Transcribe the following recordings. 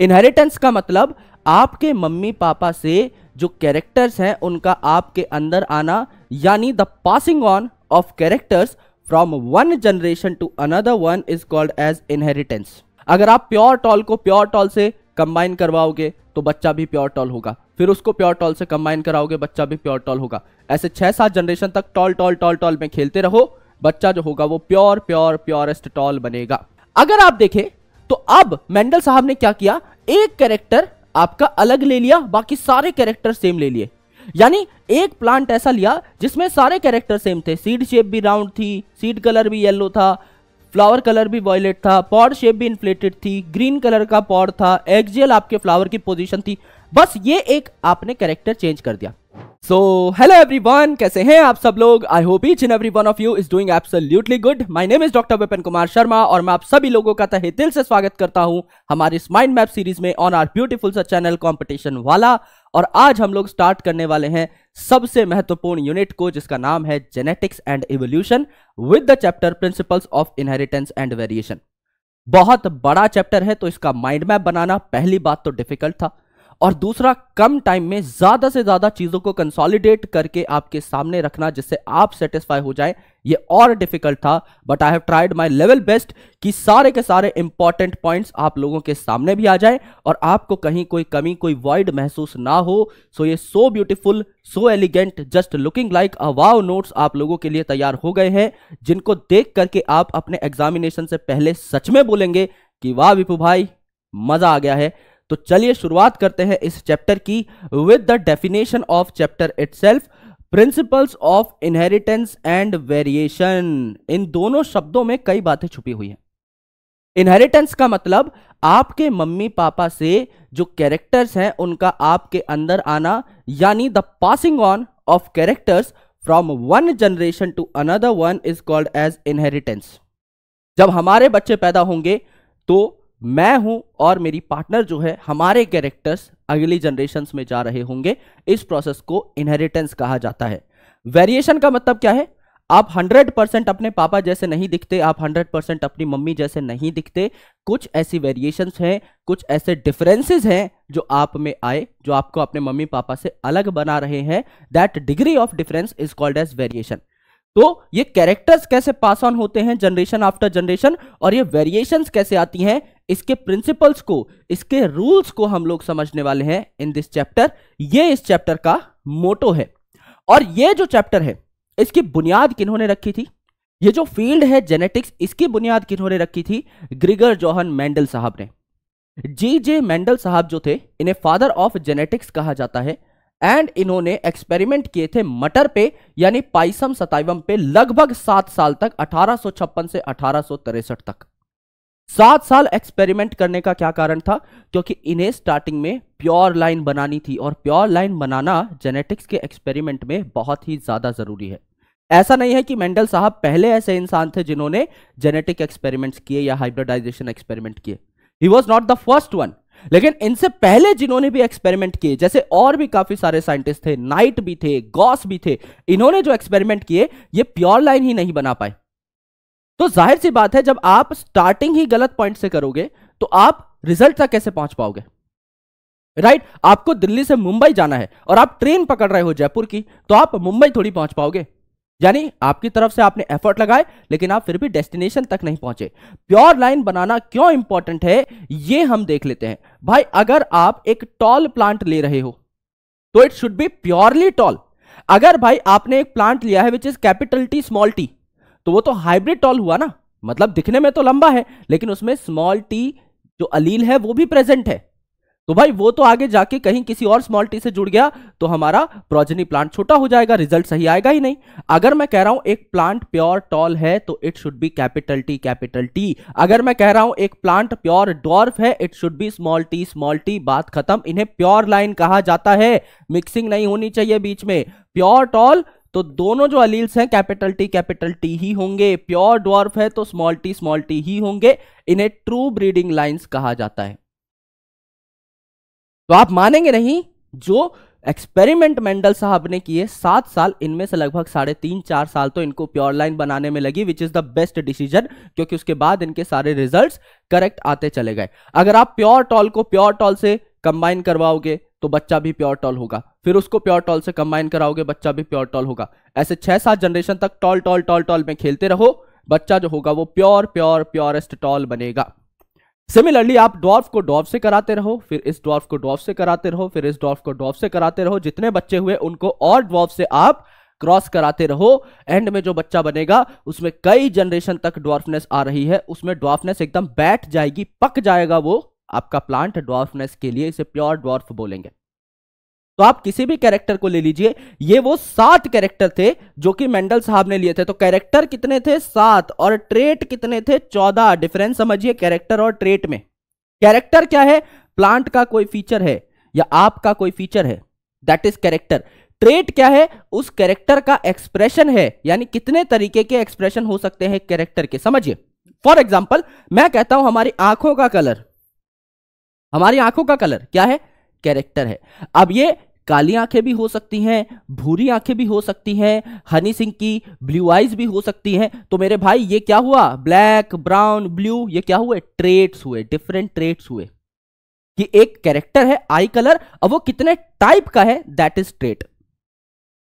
Inheritance का मतलब आपके मम्मी पापा से जो कैरेक्टर्स हैं उनका आपके अंदर आना, यानी the passing on of characters from one generation to another one is called as inheritance. अगर आप प्योर टॉल को प्योर टॉल से कंबाइन करवाओगे तो बच्चा भी प्योर टॉल होगा, फिर उसको प्योर टॉल से कंबाइन कराओगे बच्चा भी प्योर टॉल होगा। ऐसे 6-7 जनरेशन तक टॉल टॉल टॉल टॉल में खेलते रहो, बच्चा जो होगा वो प्योर प्योर प्योरेस्ट टॉल बनेगा। अगर आप देखें तो अब मेंडल साहब ने क्या किया, एक कैरेक्टर आपका अलग ले लिया, बाकी सारे कैरेक्टर सेम ले लिए। यानी एक प्लांट ऐसा लिया जिसमें सारे कैरेक्टर सेम थे, सीड शेप भी राउंड थी, सीड कलर भी येलो था, फ्लावर कलर भी वॉयलेट था, पॉड शेप भी इन्फ्लेटेड थी, ग्रीन कलर का पॉड था, एक्सियल आपके फ्लावर की पोजीशन थी, बस ये एक आपने कैरेक्टर चेंज कर दिया। सो हेलो एवरीवन, कैसे हैं आप सब लोग? I hope each and every one of you is doing absolutely good. My name is doctor Vipin Kumar Sharma और मैं आप सभी लोगों का तहे दिल से स्वागत करता हूं हमारी इस माइंड मैप सीरीज में ऑन आवर ब्यूटीफुल सा चैनल कंपटीशन वाला। और आज हम लोग स्टार्ट करने वाले हैं सबसे महत्वपूर्ण यूनिट को, जिसका नाम है genetics and evolution with the chapter principles of inheritance and variation. बहुत बड़ा चैप्टर है तो इसका माइंड मैप बनाना पहली बात तो डिफिकल्ट था, और दूसरा कम टाइम में ज्यादा से ज्यादा चीजों को कंसोलिडेट करके आपके सामने रखना जिससे आप सेटिस्फाई हो जाए, ये और डिफिकल्ट था। But I have tried my level best कि सारे के सारे इंपॉर्टेंट पॉइंट्स आप लोगों के सामने भी आ जाए और आपको कहीं कोई कमी, कोई वॉइड महसूस ना हो। सो ये so beautiful, so elegant, just looking like अ वाव नोट्स आप लोगों के लिए तैयार हो गए हैं, जिनको देख करके आप अपने एग्जामिनेशन से पहले सच में बोलेंगे कि वाह विपू भाई, मजा आ गया है। तो चलिए शुरुआत करते हैं इस चैप्टर की with the definition of chapter itself, principles of inheritance and variation. इन दोनों शब्दों में कई बातें छुपी हुई हैं। इनहेरिटेंस का मतलब आपके मम्मी पापा से जो कैरेक्टर्स हैं उनका आपके अंदर आना, यानी the passing on of characters from one generation to another one is called as inheritance. जब हमारे बच्चे पैदा होंगे तो मैं हूं और मेरी पार्टनर जो है, हमारे कैरेक्टर्स अगली जनरेशन्स में जा रहे होंगे। इस प्रोसेस को इनहेरिटेंस कहा जाता है। वेरिएशन का मतलब क्या है? आप 100% अपने पापा जैसे नहीं दिखते, आप 100% अपनी मम्मी जैसे नहीं दिखते। कुछ ऐसी वेरिएशंस हैं, कुछ ऐसे डिफरेंसेस हैं जो आप में आए, जो आपको अपने मम्मी पापा से अलग बना रहे हैं। That degree of difference is called as variation. तो ये कैरेक्टर्स कैसे पास ऑन होते हैं जनरेशन आफ्टर जनरेशन, और ये वेरिएशंस कैसे आती हैं, इसके प्रिंसिपल्स को, इसके रूल्स को हम लोग समझने वाले हैं इन दिस चैप्टर। ये इस चैप्टर का मोटो है। और ये जो चैप्टर है इसकी बुनियाद किन्होंने रखी थी? ये जो फील्ड है जेनेटिक्स, इसकी बुनियाद किन्होंने रखी थी? ग्रिगर जोहन मेंडल साहब ने। जे मेंडल साहब जो थे, इन्हें फादर ऑफ जेनेटिक्स कहा जाता है। एंड इन्होंने एक्सपेरिमेंट किए थे मटर पे, यानी पाइसम सताइवम पे, लगभग 7 साल तक, 1856 से 1863 तक। 7 साल एक्सपेरिमेंट करने का क्या कारण था? क्योंकि इन्हें स्टार्टिंग में प्योर लाइन बनानी थी, और प्योर लाइन बनाना जेनेटिक्स के एक्सपेरिमेंट में बहुत ही ज्यादा जरूरी है। ऐसा नहीं है कि मेंडल साहब पहले ऐसे इंसान थे जिन्होंने जेनेटिक एक्सपेरिमेंट्स किए या हाइब्रिडाइजेशन एक्सपेरिमेंट किए। He was not the first one. लेकिन इनसे पहले जिन्होंने भी एक्सपेरिमेंट किए, जैसे और भी काफी सारे साइंटिस्ट थे, नाइट भी थे, गॉस भी थे, इन्होंने जो एक्सपेरिमेंट किए ये प्योर लाइन ही नहीं बना पाए। तो जाहिर सी बात है, जब आप स्टार्टिंग ही गलत पॉइंट से करोगे तो आप रिजल्ट तक कैसे पहुंच पाओगे? राइट? आपको दिल्ली से मुंबई जाना है और आप ट्रेन पकड़ रहे हो जयपुर की, तो आप मुंबई थोड़ी पहुंच पाओगे। यानी आपकी तरफ से आपने एफर्ट लगाए लेकिन आप फिर भी डेस्टिनेशन तक नहीं पहुंचे। प्योर लाइन बनाना क्यों इंपॉर्टेंट है ये हम देख लेते हैं। भाई, अगर आप एक टॉल प्लांट ले रहे हो तो it should be purely tall. अगर भाई आपने एक प्लांट लिया है which is capital T small T, तो वो तो हाइब्रिड टॉल हुआ ना। मतलब दिखने में तो लंबा है लेकिन उसमें स्मॉल टी जो अलील है वो भी प्रेजेंट है। तो भाई वो तो आगे जाके कहीं किसी और स्मॉल टी से जुड़ गया तो हमारा प्रोजेनी प्लांट छोटा हो जाएगा, रिजल्ट सही आएगा ही नहीं। अगर मैं कह रहा हूं एक प्लांट प्योर टॉल है तो it should B capital T capital T. अगर मैं कह रहा हूं एक प्लांट प्योर डॉर्फ है, it should B small T, बात खत्म। इन्हें प्योर लाइन कहा जाता है। मिक्सिंग नहीं होनी चाहिए बीच में। प्योर टॉल तो दोनों जो अलील्स हैं कैपिटल टी ही होंगे, प्योर डॉर्फ है तो स्मॉल टी ही होंगे। इन्हें ट्रू ब्रीडिंग लाइंस कहा जाता है। तो आप मानेंगे नहीं, जो एक्सपेरिमेंट मेंडल साहब ने किए 7 साल, इनमें से लगभग 3.5-4 साल तो इनको प्योर लाइन बनाने में लगी, which is the best decision, क्योंकि उसके बाद इनके सारे रिजल्ट्स करेक्ट आते चले गए। अगर आप प्योर टॉल को प्योर टॉल से कंबाइन करवाओगे तो बच्चा भी प्योर टॉल होगा, फिर उसको प्योर टॉल से कंबाइन कराओगे बच्चा भी प्योर टॉल होगा। ऐसे 6-7 जनरेशन तक टॉल टॉल टॉल टॉल में खेलते रहो, बच्चा जो होगा वो प्योरेस्ट टॉल बनेगा। सिमिलरली आप ड्वार्फ को ड्वार्फ से कराते रहो, फिर इस ड्वार्फ को ड्वार्फ से कराते रहो, फिर इस ड्वार्फ को ड्वार्फ से कराते रहो, जितने बच्चे हुए उनको और ड्वार्फ से आप क्रॉस कराते रहो। एंड में जो बच्चा बनेगा उसमें कई जनरेशन तक ड्वार्फनेस आ रही है, उसमें ड्वार्फनेस एकदम बैठ जाएगी, पक जाएगा वो आपका प्लांट ड्वार्फनेस के लिए, इसे प्योर ड्वार्फ बोलेंगे। तो आप किसी भी कैरेक्टर को ले लीजिए, ये वो 7 कैरेक्टर थे जो कि मेंडल साहब ने लिए थे। तो कैरेक्टर कितने थे? 7, और ट्रेट कितने थे? 14। डिफरेंस समझिए कैरेक्टर और ट्रेट में। कैरेक्टर क्या है? प्लांट का कोई फीचर है या आपका कोई फीचर है, दैट इज कैरेक्टर। ट्रेट क्या है? उस कैरेक्टर का एक्सप्रेशन है, यानी कितने तरीके के एक्सप्रेशन हो सकते हैं कैरेक्टर के। समझिए, फॉर एग्जाम्पल मैं कहता हूं हमारी आंखों का कलर, हमारी आंखों का कलर क्या है? कैरेक्टर है। अब ये काली आंखें भी हो सकती हैं, भूरी आंखें भी हो सकती हैं, हनी सिंह की ब्लू आइज भी हो सकती हैं। तो मेरे भाई ये क्या हुआ? ब्लैक, ब्राउन, ब्लू, ये क्या हुए? ट्रेट्स हुए, डिफरेंट ट्रेट्स हुए। कि एक कैरेक्टर है आई कलर, अब वो कितने टाइप का है, दैट इज ट्रेट।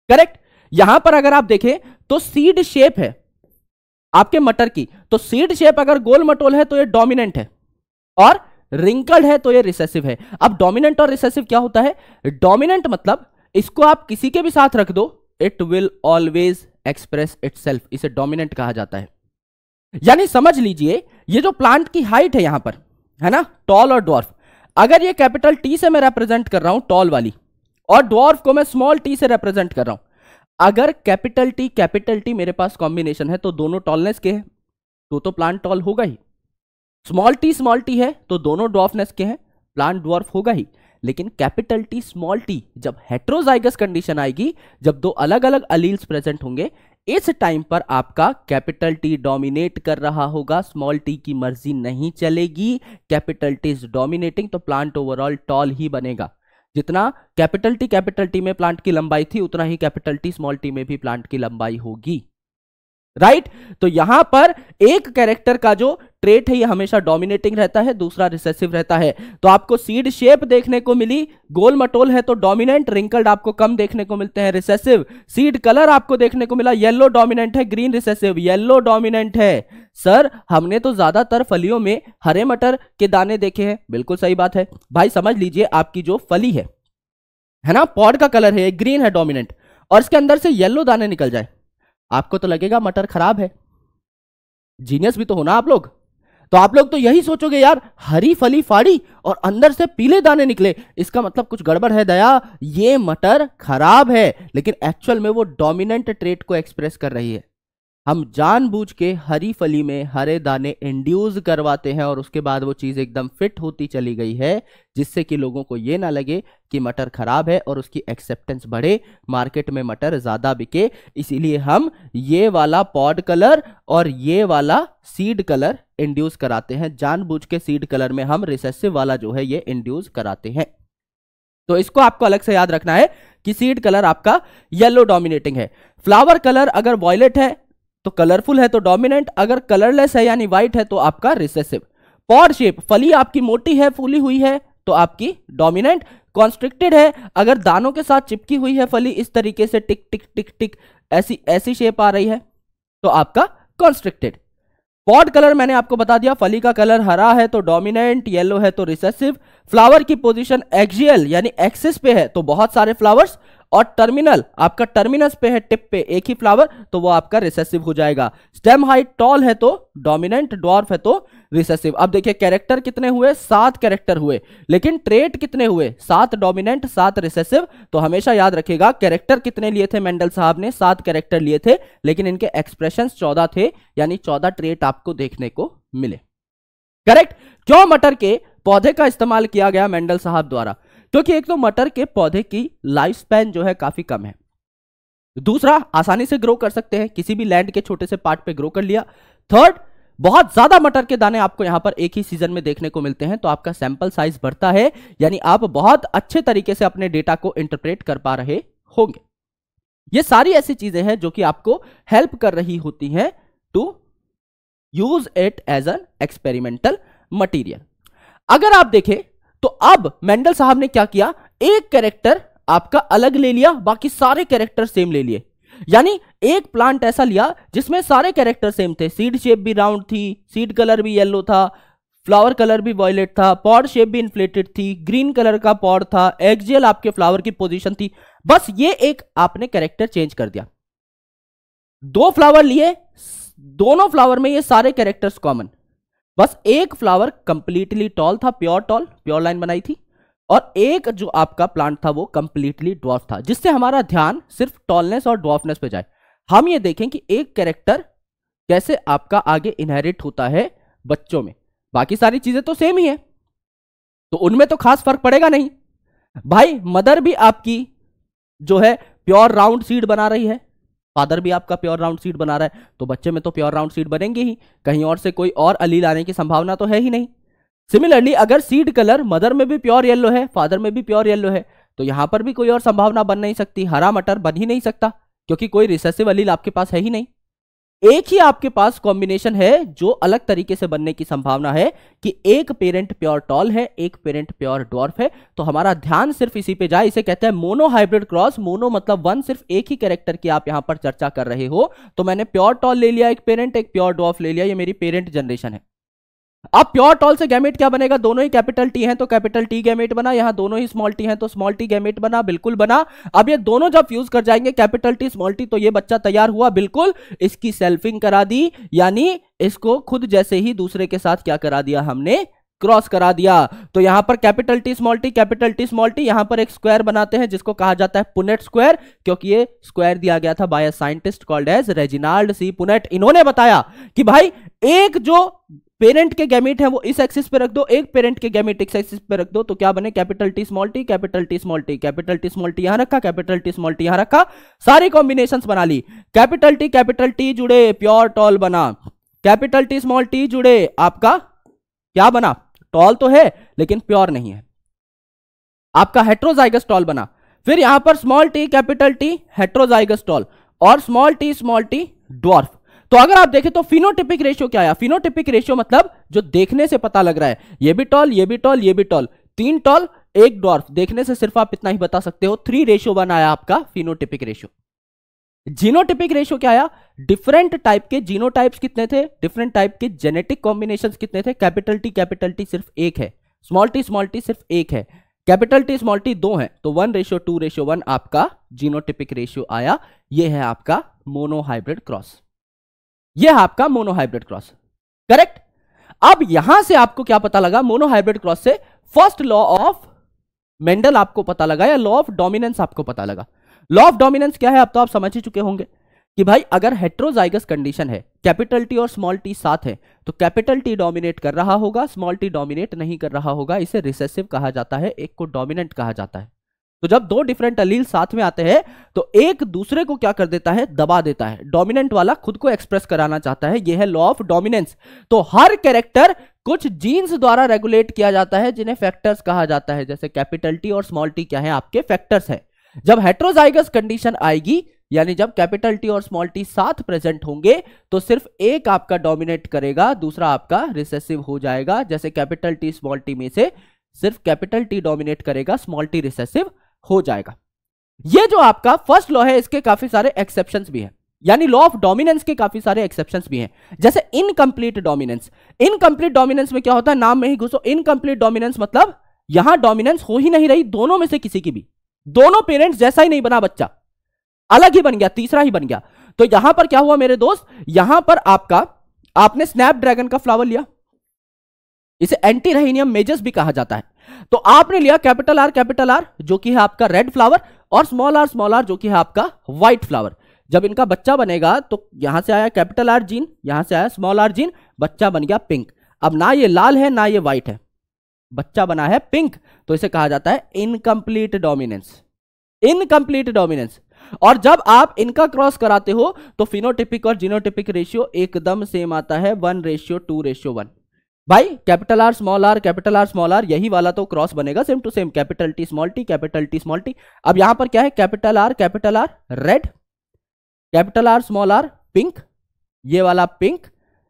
करेक्ट। यहां पर अगर आप देखें तो सीड शेप है आपके मटर की, तो सीड शेप अगर गोल मटोल है तो ये डोमिनेंट है, और रिंकल्ड है तो ये रिसेसिव है। अब डोमिनेंट और रिसेसिव क्या होता है? डोमिनेंट मतलब इसको आप किसी के भी साथ रख दो, it will always express itself, इसे डोमिनेंट कहा जाता है। यानी समझ लीजिए ये जो प्लांट की हाइट है यहां पर, है ना, टॉल और ड्वार्फ, अगर ये कैपिटल टी से मैं रिप्रेजेंट कर रहा हूं टॉल वाली, और ड्वार्फ को मैं स्मॉल टी से रिप्रेजेंट कर रहा हूं, अगर कैपिटल टी मेरे पास कॉम्बिनेशन है तो दोनों टॉलनेस के हैं, तो प्लांट टॉल होगा ही। स्मॉल टी है तो दोनों ड्वार्फनेस के हैं, प्लांट ड्वार्फ होगा ही। लेकिन कैपिटल टी स्मॉल टी जब हेट्रोजाइगस कंडीशन आएगी, जब दो अलग अलग अलील्स प्रेजेंट होंगे, इस टाइम पर आपका कैपिटल टी डोमिनेट कर रहा होगा, स्मॉल टी की मर्जी नहीं चलेगी। कैपिटल टी इज डोमिनेटिंग, तो प्लांट ओवरऑल टॉल ही बनेगा। जितना कैपिटल टी में प्लांट की लंबाई थी, उतना ही कैपिटल टी स्मॉल टी में भी प्लांट की लंबाई होगी। राइट तो यहां पर एक कैरेक्टर का जो ट्रेट है ये हमेशा डोमिनेटिंग रहता है, दूसरा रिसेसिव रहता है। तो आपको सीड शेप देखने को मिली, गोल मटोल है तो डोमिनेंट, रिंकल्ड आपको कम देखने को मिलते हैं, रिसेसिव। सीड कलर आपको देखने को मिला, येलो डोमिनेंट है, ग्रीन रिसेसिव, येलो डोमिनेंट है। सर हमने तो ज्यादातर फलियों में हरे मटर के दाने देखे हैं, बिल्कुल सही बात है भाई। समझ लीजिए आपकी जो फली है ना, पॉड का कलर है ग्रीन है डोमिनेंट, और इसके अंदर से येलो दाने निकल जाए, आपको तो लगेगा मटर खराब है। जीनियस भी तो होना आप लोग, तो आप लोग तो यही सोचोगे यार हरी फली फाड़ी और अंदर से पीले दाने निकले, इसका मतलब कुछ गड़बड़ है दया, ये मटर खराब है। लेकिन एक्चुअल में वो डोमिनेंट ट्रेट को एक्सप्रेस कर रही है। हम जानबूझ के हरी फली में हरे दाने इंड्यूस करवाते हैं और उसके बाद वो चीज़ एकदम फिट होती चली गई है, जिससे कि लोगों को ये ना लगे कि मटर खराब है और उसकी एक्सेप्टेंस बढ़े, मार्केट में मटर ज़्यादा बिके। इसीलिए हम ये वाला पॉड कलर और ये वाला सीड कलर इंड्यूस कराते हैं, जानबूझ के सीड कलर में हम रिसेसिव वाला जो है ये इंड्यूस कराते हैं। तो इसको आपको अलग से याद रखना है कि सीड कलर आपका येलो डोमिनेटिंग है। फ्लावर कलर अगर वॉयलेट है तो कलरफुल है तो डोमिनेंट, अगर कलरलेस है यानी व्हाइट है तो आपका रिसेसिव। पॉड शेप, फली आपकी मोटी है फूली हुई है तो आपकी डोमिनेंट। कॉन्स्ट्रिक्टेड है, अगर दानों के साथ चिपकी हुई है फली इस तरीके से टिक टिक टिक टिक ऐसी शेप आ रही है तो आपका कॉन्स्ट्रिक्टेड। पॉड कलर मैंने आपको बता दिया, फली का कलर हरा है तो डोमिनेंट, येलो है तो रिसेसिव। फ्लावर की पोजीशन एक्सियल यानी एक्सिस पे है तो बहुत सारे फ्लावर्स, और टर्मिनल आपका टर्मिनस पे है, टिप पे एक ही फ्लावर, तो वो आपका रिसेसिव हो जाएगा। स्टेम हाइट टॉल है तो डोमिनेंट, ड्वार्फ है तो रिसेसिव। अब देखिए कैरेक्टर कितने हुए? 7 कैरेक्टर हुए, लेकिन ट्रेट कितने हुए? 7 डोमिनेंट 7 रिसेसिव। तो हमेशा याद रखिएगा कैरेक्टर कितने लिए थे मेंडल साहब ने? 7 कैरेक्टर लिए थे, लेकिन इनके एक्सप्रेशंस 14 थे, यानी 14 ट्रेट आपको देखने को मिले। करेक्ट। क्यों मटर के पौधे का इस्तेमाल किया गया मेंडल साहब द्वारा? क्योंकि एक तो मटर के पौधे की लाइफ स्पैन जो है काफी कम है, दूसरा आसानी से ग्रो कर सकते हैं, किसी भी लैंड के छोटे से पार्ट पे ग्रो कर लिया, थर्ड बहुत ज्यादा मटर के दाने आपको यहां पर एक ही सीजन में देखने को मिलते हैं, तो आपका सैंपल साइज बढ़ता है, यानी आप बहुत अच्छे तरीके से अपने डेटा को इंटरप्रेट कर पा रहे होंगे। ये सारी ऐसी चीजें हैं जो कि आपको हेल्प कर रही होती हैं to use it as an experimental material. अगर आप देखें तो अब मेंडल साहब ने क्या किया, एक कैरेक्टर आपका अलग ले लिया, बाकी सारे कैरेक्टर सेम ले लिए। यानी एक प्लांट ऐसा लिया जिसमें सारे कैरेक्टर सेम थे, सीड शेप भी राउंड थी, सीड कलर भी येलो था, फ्लावर कलर भी वॉयलेट था, पॉड शेप भी इन्फ्लेटेड थी, ग्रीन कलर का पॉड था, एक्सियल आपके फ्लावर की पोजीशन थी। बस ये एक आपने कैरेक्टर चेंज कर दिया। 2 फ्लावर लिए, दोनों फ्लावर में ये सारे कैरेक्टर्स कॉमन, बस एक फ्लावर कंप्लीटली टॉल था, प्योर लाइन बनाई थी, और एक जो आपका प्लांट था वो कंप्लीटली ड्वार्फ था, जिससे हमारा ध्यान सिर्फ टॉलनेस और ड्वार्फनेस पे जाए। हम ये देखें कि एक कैरेक्टर कैसे आपका आगे इनहेरिट होता है बच्चों में। बाकी सारी चीजें तो सेम ही है, तो उनमें तो खास फर्क पड़ेगा नहीं। भाई मदर भी आपकी जो है प्योर राउंड सीड बना रही है, फादर भी आपका प्योर राउंड सीड बना रहा है, तो बच्चे में तो प्योर राउंड सीड बनेंगे ही, कहीं और से कोई और अलील आने की संभावना तो है ही नहीं। सिमिलरली अगर सीड कलर मदर में भी प्योर येलो है, फादर में भी प्योर येलो है, तो यहां पर भी कोई और संभावना बन नहीं सकती, हरा मटर बन ही नहीं सकता, क्योंकि कोई रिसेसिव अलील आपके पास है ही नहीं। एक ही आपके पास कॉम्बिनेशन है जो अलग तरीके से बनने की संभावना है कि एक पेरेंट प्योर टॉल है, एक पेरेंट प्योर ड्वार्फ है। तो हमारा ध्यान सिर्फ इसी पे जाए, इसे कहते हैं मोनो हाइब्रिड क्रॉस। मोनो मतलब 1, सिर्फ एक ही कैरेक्टर की आप यहां पर चर्चा कर रहे हो। तो मैंने प्योर टॉल ले लिया एक पेरेंट, एक प्योर ड्वार्फ ले लिया, ये मेरी पेरेंट जनरेशन है। अब प्योर टॉल से गैमेट क्या बनेगा, दोनों ही कैपिटल टी हैं तो कैपिटल टी गैमेट बना, यहां दोनों ही स्मॉल टी हैं तो स्मॉल टी गैमेट बना, बिल्कुल बना। अब ये दोनों जब फ्यूज कर जाएंगे कैपिटल टी स्मॉल टी, तो ये बच्चा तैयार हुआ, बिल्कुल। इसकी सेल्फिंग करा दी, यानी इसको खुद जैसे ही दूसरे के साथ क्या करा दिया, हमने क्रॉस करा दिया। तो यहां पर capital T small T, capital T small T, यहां पर एक स्क्वायर बनाते हैं जिसको कहा जाता है पुनेट स्क्वायर, क्योंकि ये स्क्वायर दिया गया था by a scientist called as Reginald C Punnett. इन्होंने बताया कि भाई एक जो पेरेंट के गैमेट है वो इस एक्सिस पे रख दो, एक पेरेंट के गैमेट इस एक्सिस पे रख दो, तो क्या बने, capital T small T, capital T small T, capital T small T यहां रखा, कैपिटल टी स्मॉल टी यहां रखा, सारी कॉम्बिनेशंस बना ली। कैपिटल टी जुड़े प्योर टॉल बना, कैपिटल टी स्मॉल टी जुड़े आपका क्या बना, टॉल तो है लेकिन प्योर नहीं है, आपका हेट्रोजाइगस टॉल बना। फिर यहां पर small T capital T heterozygous tall और स्मॉल टी ड्वार्फ। तो अगर आप देखें तो फिनोटिपिक रेशियो क्या आया, फिनोटिपिक रेशियो मतलब जो देखने से पता लग रहा है, ये भी टॉल, ये भी टॉल, ये भी टॉल, 3 टॉल 1 ड्वार्फ, देखने से सिर्फ आप इतना ही बता सकते हो, 3:1 आया आपका फिनोटिपिक रेशियो। जीनोटिपिक रेशियो क्या आया, डिफरेंट टाइप के जीनोटाइप्स कितने थे, डिफरेंट टाइप के जेनेटिक कॉम्बिनेशंस कितने थे, कैपिटल टी सिर्फ 1 है, स्मॉल टी सिर्फ 1 है, कैपिटल टी स्मॉल टी 2 है, तो 1:2:1 आपका जीनोटिपिक रेशियो आया। यह है आपका मोनोहाइब्रिड क्रॉस, यह है आपका मोनोहाइब्रिड क्रॉस, करेक्ट। अब यहां से आपको क्या पता लगा, मोनोहाइब्रिड क्रॉस से फर्स्ट लॉ ऑफ मेंडल आपको पता लगा, या लॉ ऑफ डोमिनेंस आपको पता लगा। लॉ ऑफ डोमिनेंस क्या है, अब तो आप समझ ही चुके होंगे कि भाई अगर हेट्रोजाइगस कंडीशन है, कैपिटल टी और स्मॉल टी साथ है, तो कैपिटल टी डोमिनेट कर रहा होगा, स्मॉल टी डोमिनेट नहीं कर रहा होगा, इसे रिसेसिव कहा जाता है, एक को डोमिनेंट कहा जाता है। तो जब 2 डिफरेंट अलील साथ में आते हैं तो एक दूसरे को क्या कर देता है, दबा देता है, डोमिनेंट वाला खुद को एक्सप्रेस कराना चाहता है, यह है लॉ ऑफ डोमिनेंस। तो हर कैरेक्टर कुछ जीन्स द्वारा रेगुलेट किया जाता है जिन्हें फैक्टर्स कहा जाता है, जैसे कैपिटल टी और स्मॉल टी क्या है, आपके फैक्टर्स है। जब हेट्रोजाइगस कंडीशन आएगी, यानी जब कैपिटल टी और स्मॉल टी साथ प्रेजेंट होंगे, तो सिर्फ एक आपका डोमिनेट करेगा, दूसरा आपका रिसेसिव हो जाएगा। जैसे कैपिटल टी स्मॉल टी में से सिर्फ कैपिटल टी डोमिनेट करेगा, स्मॉल टी रिसेसिव हो जाएगा। ये जो आपका फर्स्ट लॉ है, इसके काफी सारे एक्सेप्शंस भी हैं, यानी लॉ ऑफ डोमिनेंस के काफी सारे एक्सेप्शंस भी हैं, जैसे इनकंप्लीट डोमिनेंस। इनकंप्लीट डोमिनेंस में क्या होता है, नाम में ही घुसो, इनकंप्लीट डोमिनेंस मतलब यहां डोमिनेंस हो ही नहीं रही, दोनों में से किसी की भी, दोनों पेरेंट्स जैसा ही नहीं बना बच्चा, अलग ही बन गया, तीसरा ही बन गया। तो यहां पर क्या हुआ मेरे दोस्त, यहां पर आपने स्नैपड्रैगन का फ्लावर लिया, इसे एंटीरहेनियम मेजस भी कहा जाता है। तो आपने लिया कैपिटल आर जो कि है आपका रेड फ्लावर, और स्मॉल आर जो कि है आपका व्हाइट फ्लावर। जब इनका बच्चा बनेगा तो यहां से आया कैपिटल आर जीन, यहां से आया स्मॉल आर जीन, बच्चा बन गया पिंक। अब ना ये लाल है ना ये व्हाइट है, बच्चा बना है पिंक, तो इसे कहा जाता है इनकंप्लीट डोमिनेंस। Incomplete dominance. और जब आप इनका क्रॉस कराते हो तो फिनोटिपिक और जीनोटिपिक रेशियो एकदम सेम आता है, 1:2:1। भाई कैपिटल आर स्मॉल आर यही वाला तो क्रॉस बनेगा same to same, capital T small T, capital T small T. अब यहां पर क्या है, capital R red, capital R small R pink, ये वाला पिंक,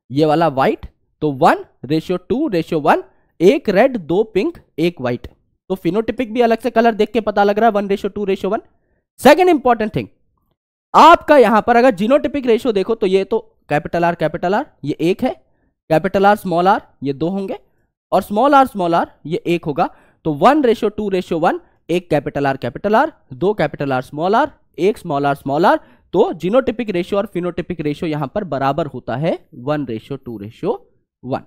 ये वाला व्हाइट, तो 1:2:1, एक रेड, 2 पिंक, 1 व्हाइट। तो फिनोटिपिक भी अलग से कलर देख के पता लग रहा है 1:2:1। सेकेंड इंपॉर्टेंट थिंग, आपका यहां पर अगर जीनोटिपिक रेशियो देखो तो ये तो कैपिटल आर ये 1 है, कैपिटल आर स्मॉल आर ये 2 होंगे, और स्मॉल आर ये 1 होगा। तो 1:2:1, एक capital R 2 capital R, 1 small R. तो जीनोटिपिक रेशियो और फिनोटिपिक रेशियो यहां पर बराबर होता है 1:2:1।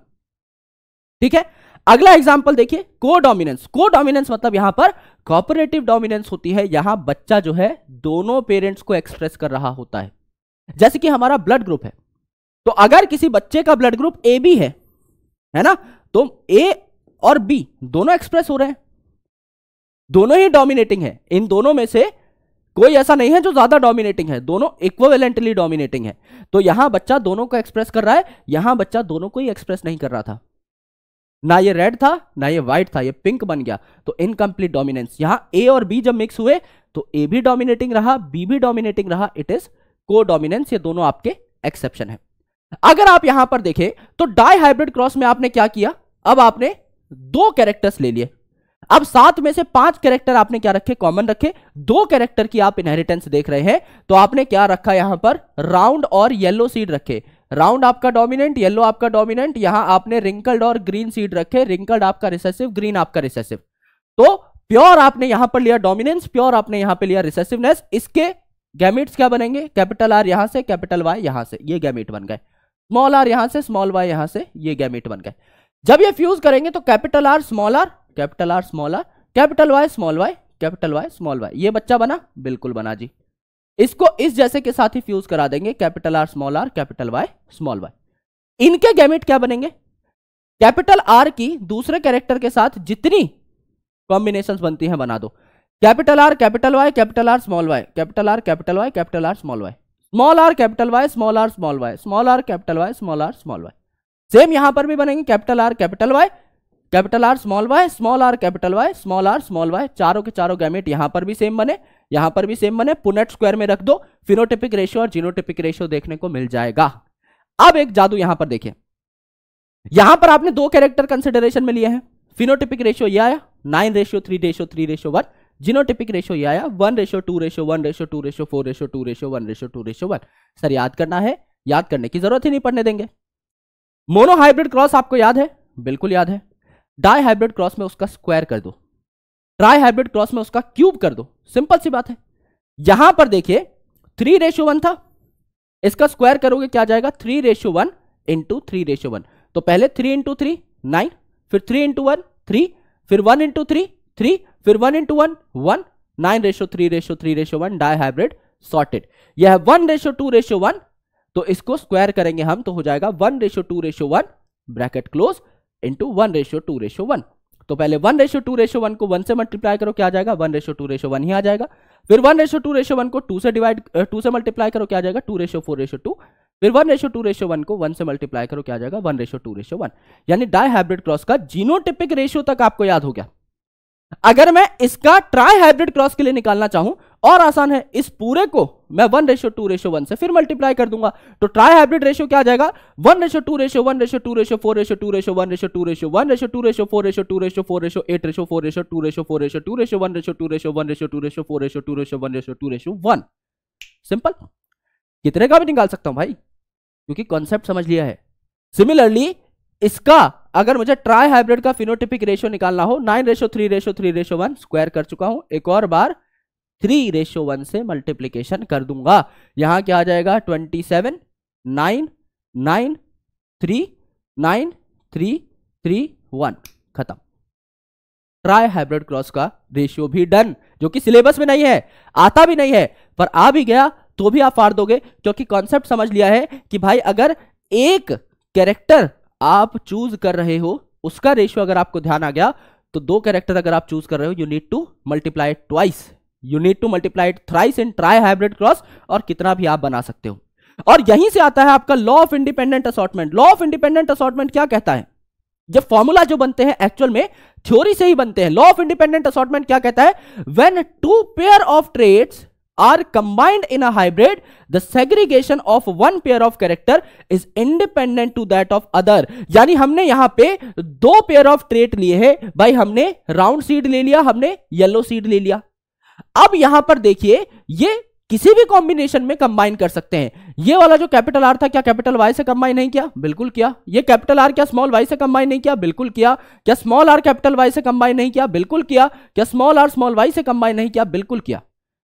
ठीक है, अगला एग्जांपल देखिए, कोडोमिनेंस मतलब यहां पर कोऑपरेटिव डोमिनेंस होती है। यहां बच्चा जो है दोनों पेरेंट्स को एक्सप्रेस कर रहा होता है। जैसे कि हमारा ब्लड ग्रुप है, तो अगर किसी बच्चे का ब्लड ग्रुप ए बी है ना, तो ए और बी दोनों एक्सप्रेस हो रहे हैं, दोनों ही डोमिनेटिंग है। इन दोनों में से कोई ऐसा नहीं है जो ज्यादा डोमिनेटिंग है, दोनों इक्विवेलेंटली डोमिनेटिंग है। तो यहां बच्चा दोनों को एक्सप्रेस कर रहा है, यहां बच्चा दोनों को ही एक्सप्रेस नहीं कर रहा था, ना ये रेड था ना ये व्हाइट था, ये पिंक बन गया। तो इनकम्प्लीट डोमिनेंस। यहां ए और बी जब मिक्स हुए तो ए भी डोमिनेटिंग रहा, बी भी डोमिनेटिंग रहा, इट इज को डोमिनेंस। ये दोनों आपके एक्सेप्शन है। अगर आप यहां पर देखें तो डाई हाइब्रिड क्रॉस में आपने क्या किया, अब आपने 2 कैरेक्टर्स ले लिए, अब 7 में से 5 कैरेक्टर आपने क्या रखे, कॉमन रखे। 2 कैरेक्टर की आप इनहेरिटेंस देख रहे हैं, तो आपने क्या रखा यहां पर, राउंड और येलो सीड रखे। राउंड आपका डोमिनेंट, येलो आपका डोमिनेंट। यहां आपने रिंकल्ड और ग्रीन सीड रखे, रिंकल्ड आपका रिसेसिव, ग्रीन आपका रिसेसिव। तो प्योर आपने यहां पर लिया डोमिनेंस, प्योर आपने यहां पर लिया रिसेसिवनेस। इसके गैमेट्स क्या बनेंगे, कैपिटल आर यहां से, कैपिटल वाई यहां से, ये गैमेट बन गए। स्मॉल आर यहां से, स्मॉल वाई यहां से, ये गैमेट बन गए। जब ये फ्यूज करेंगे तो capital R small R, capital R small R, capital Y small Y, capital Y small Y, ये बच्चा बना, बिल्कुल बना जी। इसको इस जैसे के साथ ही फ्यूज करा देंगे, capital R small R, capital Y small Y. इनके गैमेट क्या बनेंगे, कैपिटल आर की दूसरे कैरेक्टर के साथ जितनी कॉम्बिनेशंस बनती हैं बना दो। Capital R capital Y, capital R small Y, capital R capital Y, capital R small Y, small R capital Y, small R small Y, small R capital Y, small R small Y. Same यहां पर भी बनेंगे, capital R capital Y, capital R small Y, small R capital Y, small R small Y. चारों के चारों gamete यहां पर भी सेम बने, यहां पर भी सेम बने। पुनेट स्क्वायर में रख दो, फिनोटिपिक रेशियो और जीनोटिपिक रेशियो देखने को मिल जाएगा। अब एक जादू यहां पर देखिए, यहां पर आपने 2 कैरेक्टर कंसिडरेशन में लिए हैं। फिनोटिपिक रेशियो ये आया 9:3:3:1, जीनोटिपिक रेशियो ये आया 1:2:1:2:4:2:1:1। सर याद करना है, याद करने की जरूरत ही नहीं पड़ने देंगे। मोनो हाइब्रिड क्रॉस आपको याद है, बिल्कुल याद है। डाई हाइब्रिड क्रॉस में उसका स्क्वायर कर दो, ट्राई हाइब्रिड क्रॉस में उसका क्यूब कर दो, सिंपल सी बात है। यहां पर देखिए 3:1 था, इसका स्क्वायर करोगे क्या जाएगा, 3:1 इंटू 3:1। तो पहले 3 इंटू 3 9, फिर 3 इंटू 1 3, फिर 1 इंटू 3 3, फिर 1 इंटू 1 1, 9:3:3:1 डाई हाइब्रिड सॉर्टेड। यह है 1:2:1, तो इसको स्क्वायर करेंगे हम तो हो जाएगा 1:2:1 ब्रैकेट क्लोज इंटू 1:2:1। तो पहले 1:2:1 को 1 से मल्टीप्लाई करो, क्या आ जाएगा 1:2:1 ही आ जाएगा। फिर 1:2:1 को 2 से मल्टीप्लाई करो, क्या आ जाएगा 2:4:2। फिर 1:2:1 को 1 से मल्टीप्लाई करो, क्या आ जाएगा 1:2:1। यानी डाई हाइब्रिड क्रॉस का जीनोटिपिक रेशियो तक आपको याद हो गया। अगर मैं इसका ट्राई हाइब्रिड क्रॉस के लिए निकालना चाहूं, और आसान है, इस पूरे को मैं 1:2:1 से फिर मल्टीप्लाई कर दूंगा। तो ट्राई हाइब्रिड रेशियो क्या आ जाएगा 1:2:1:2:4:2:1:2:4:2:1:2:4:2:1:2:4:2:1:2:1:2:1। सिंपल, कितने का भी निकाल सकता हूं भाई, क्योंकि कॉन्सेप्ट समझ लिया है। सिमिलरली इसका अगर मुझे ट्राई हाइब्रिड का फिनोटिपिक रेशियो निकालना हो, 9:3:3:1 स्क्वायर कर चुका हूं, एक और बार 3:1 से मल्टीप्लीकेशन कर दूंगा। यहां क्या आ जाएगा 27 9 9 3 9 3 3 1, खत्म। ट्राई हाइब्रिड क्रॉस का रेशियो भी डन, जो कि सिलेबस में नहीं है, आता भी नहीं है, पर आ भी गया तो भी आप फाड़ दोगे, क्योंकि कॉन्सेप्ट समझ लिया है कि भाई अगर एक कैरेक्टर आप चूज कर रहे हो, उसका रेशियो अगर आपको ध्यान आ गया, तो 2 कैरेक्टर अगर आप चूज कर रहे हो, you need to multiply twice you need to multiply it thrice in try hybrid cross, और कितना भी आप बना सकते हो। और यहीं से आता है आपका law of independent assortment. Law of independent assortment क्या कहता है? ये फॉर्मूला जो बनते हैं एक्चुअल में थ्योरी से ही बनते हैं। लॉ ऑफ इंडिपेंडेंट असॉर्टमेंट क्या कहता है? When two pair of traits are combined in a hybrid, the segregation of one pair of character is independent to that of other। यानी हमने यहां पे दो पेयर ऑफ ट्रेट लिए हैं भाई, हमने राउंड सीड ले लिया, हमने येलो सीड ले लिया। अब यहां पर देखिए ये किसी भी कॉम्बिनेशन में कंबाइन कर सकते हैं। ये वाला जो कैपिटल आर था क्या कैपिटल वाई से कंबाइन नहीं किया? बिल्कुल किया। ये कैपिटल आर क्या स्मॉल वाई से कंबाइन नहीं किया? बिल्कुल किया। क्या स्मॉल आर कैपिटल वाई से कंबाइन नहीं किया? बिल्कुल किया। क्या स्मॉल आर स्मॉल वाई से कंबाइन नहीं किया? बिल्कुल किया।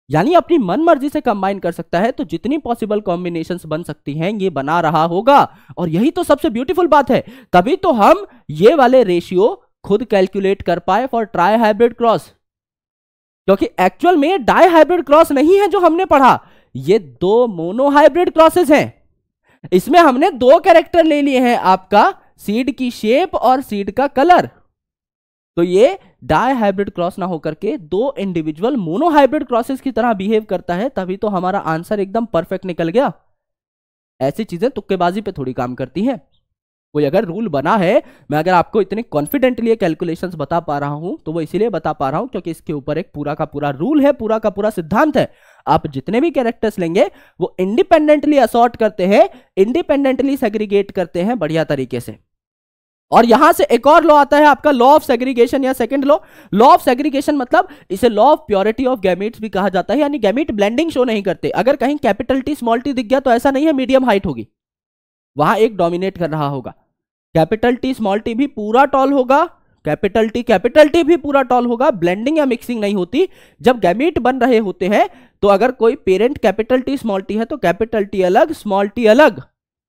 यानी अपनी मन मर्जी से कंबाइन कर सकता है, तो जितनी पॉसिबल कॉम्बिनेशंस बन सकती हैं ये बना रहा होगा। और यही तो सबसे ब्यूटीफुल बात है, तभी तो हम ये वाले रेशियो खुद कैलकुलेट कर पाए फॉर ट्राई हाइब्रिड क्रॉस, क्योंकि एक्चुअल में डाई हाइब्रिड क्रॉस नहीं है जो हमने पढ़ा, ये दो मोनो हाइब्रिड क्रॉसेस हैं। इसमें हमने दो कैरेक्टर ले लिए हैं, आपका सीड की शेप और सीड का कलर। तो ये डाई हाइब्रिड क्रॉस ना होकर के दो इंडिविजुअल मोनो हाइब्रिड क्रॉसेस की तरह बिहेव करता है, तभी तो हमारा आंसर एकदम परफेक्ट निकल गया। ऐसी चीजें तुक्केबाजी पे थोड़ी काम करती हैं। कोई अगर रूल बना है, मैं अगर आपको इतने कॉन्फिडेंटली कैलकुलेशंस बता पा रहा हूं तो वो इसीलिए बता पा रहा हूं क्योंकि इसके ऊपर एक पूरा का पूरा रूल है, पूरा का पूरा सिद्धांत है। आप जितने भी कैरेक्टर्स लेंगे वो इंडिपेंडेंटली असॉर्ट करते हैं, इंडिपेंडेंटली सेग्रीगेट करते हैं बढ़िया तरीके से। और यहां से एक और लॉ आता है आपका लॉ ऑफ सेग्रीगेशन या second law. Law of segregation मतलब इसे law of purity of gametes भी कहा जाता है, यानी गैमेट ब्लेंडिंग शो नहीं करते। अगर कहीं कैपिटल टी स्मॉल टी दिख गया तो ऐसा नहीं है मीडियम हाइट होगी, वहां एक डोमिनेट कर रहा होगा। कैपिटल टी स्मॉल टी भी पूरा टॉल होगा, कैपिटल टी भी पूरा टॉल होगा। ब्लेंडिंग या मिक्सिंग नहीं होती। जब गैमेट बन रहे होते हैं तो अगर कोई parent capital T small T है तो कैपिटल टी अलग स्मॉल टी अलग,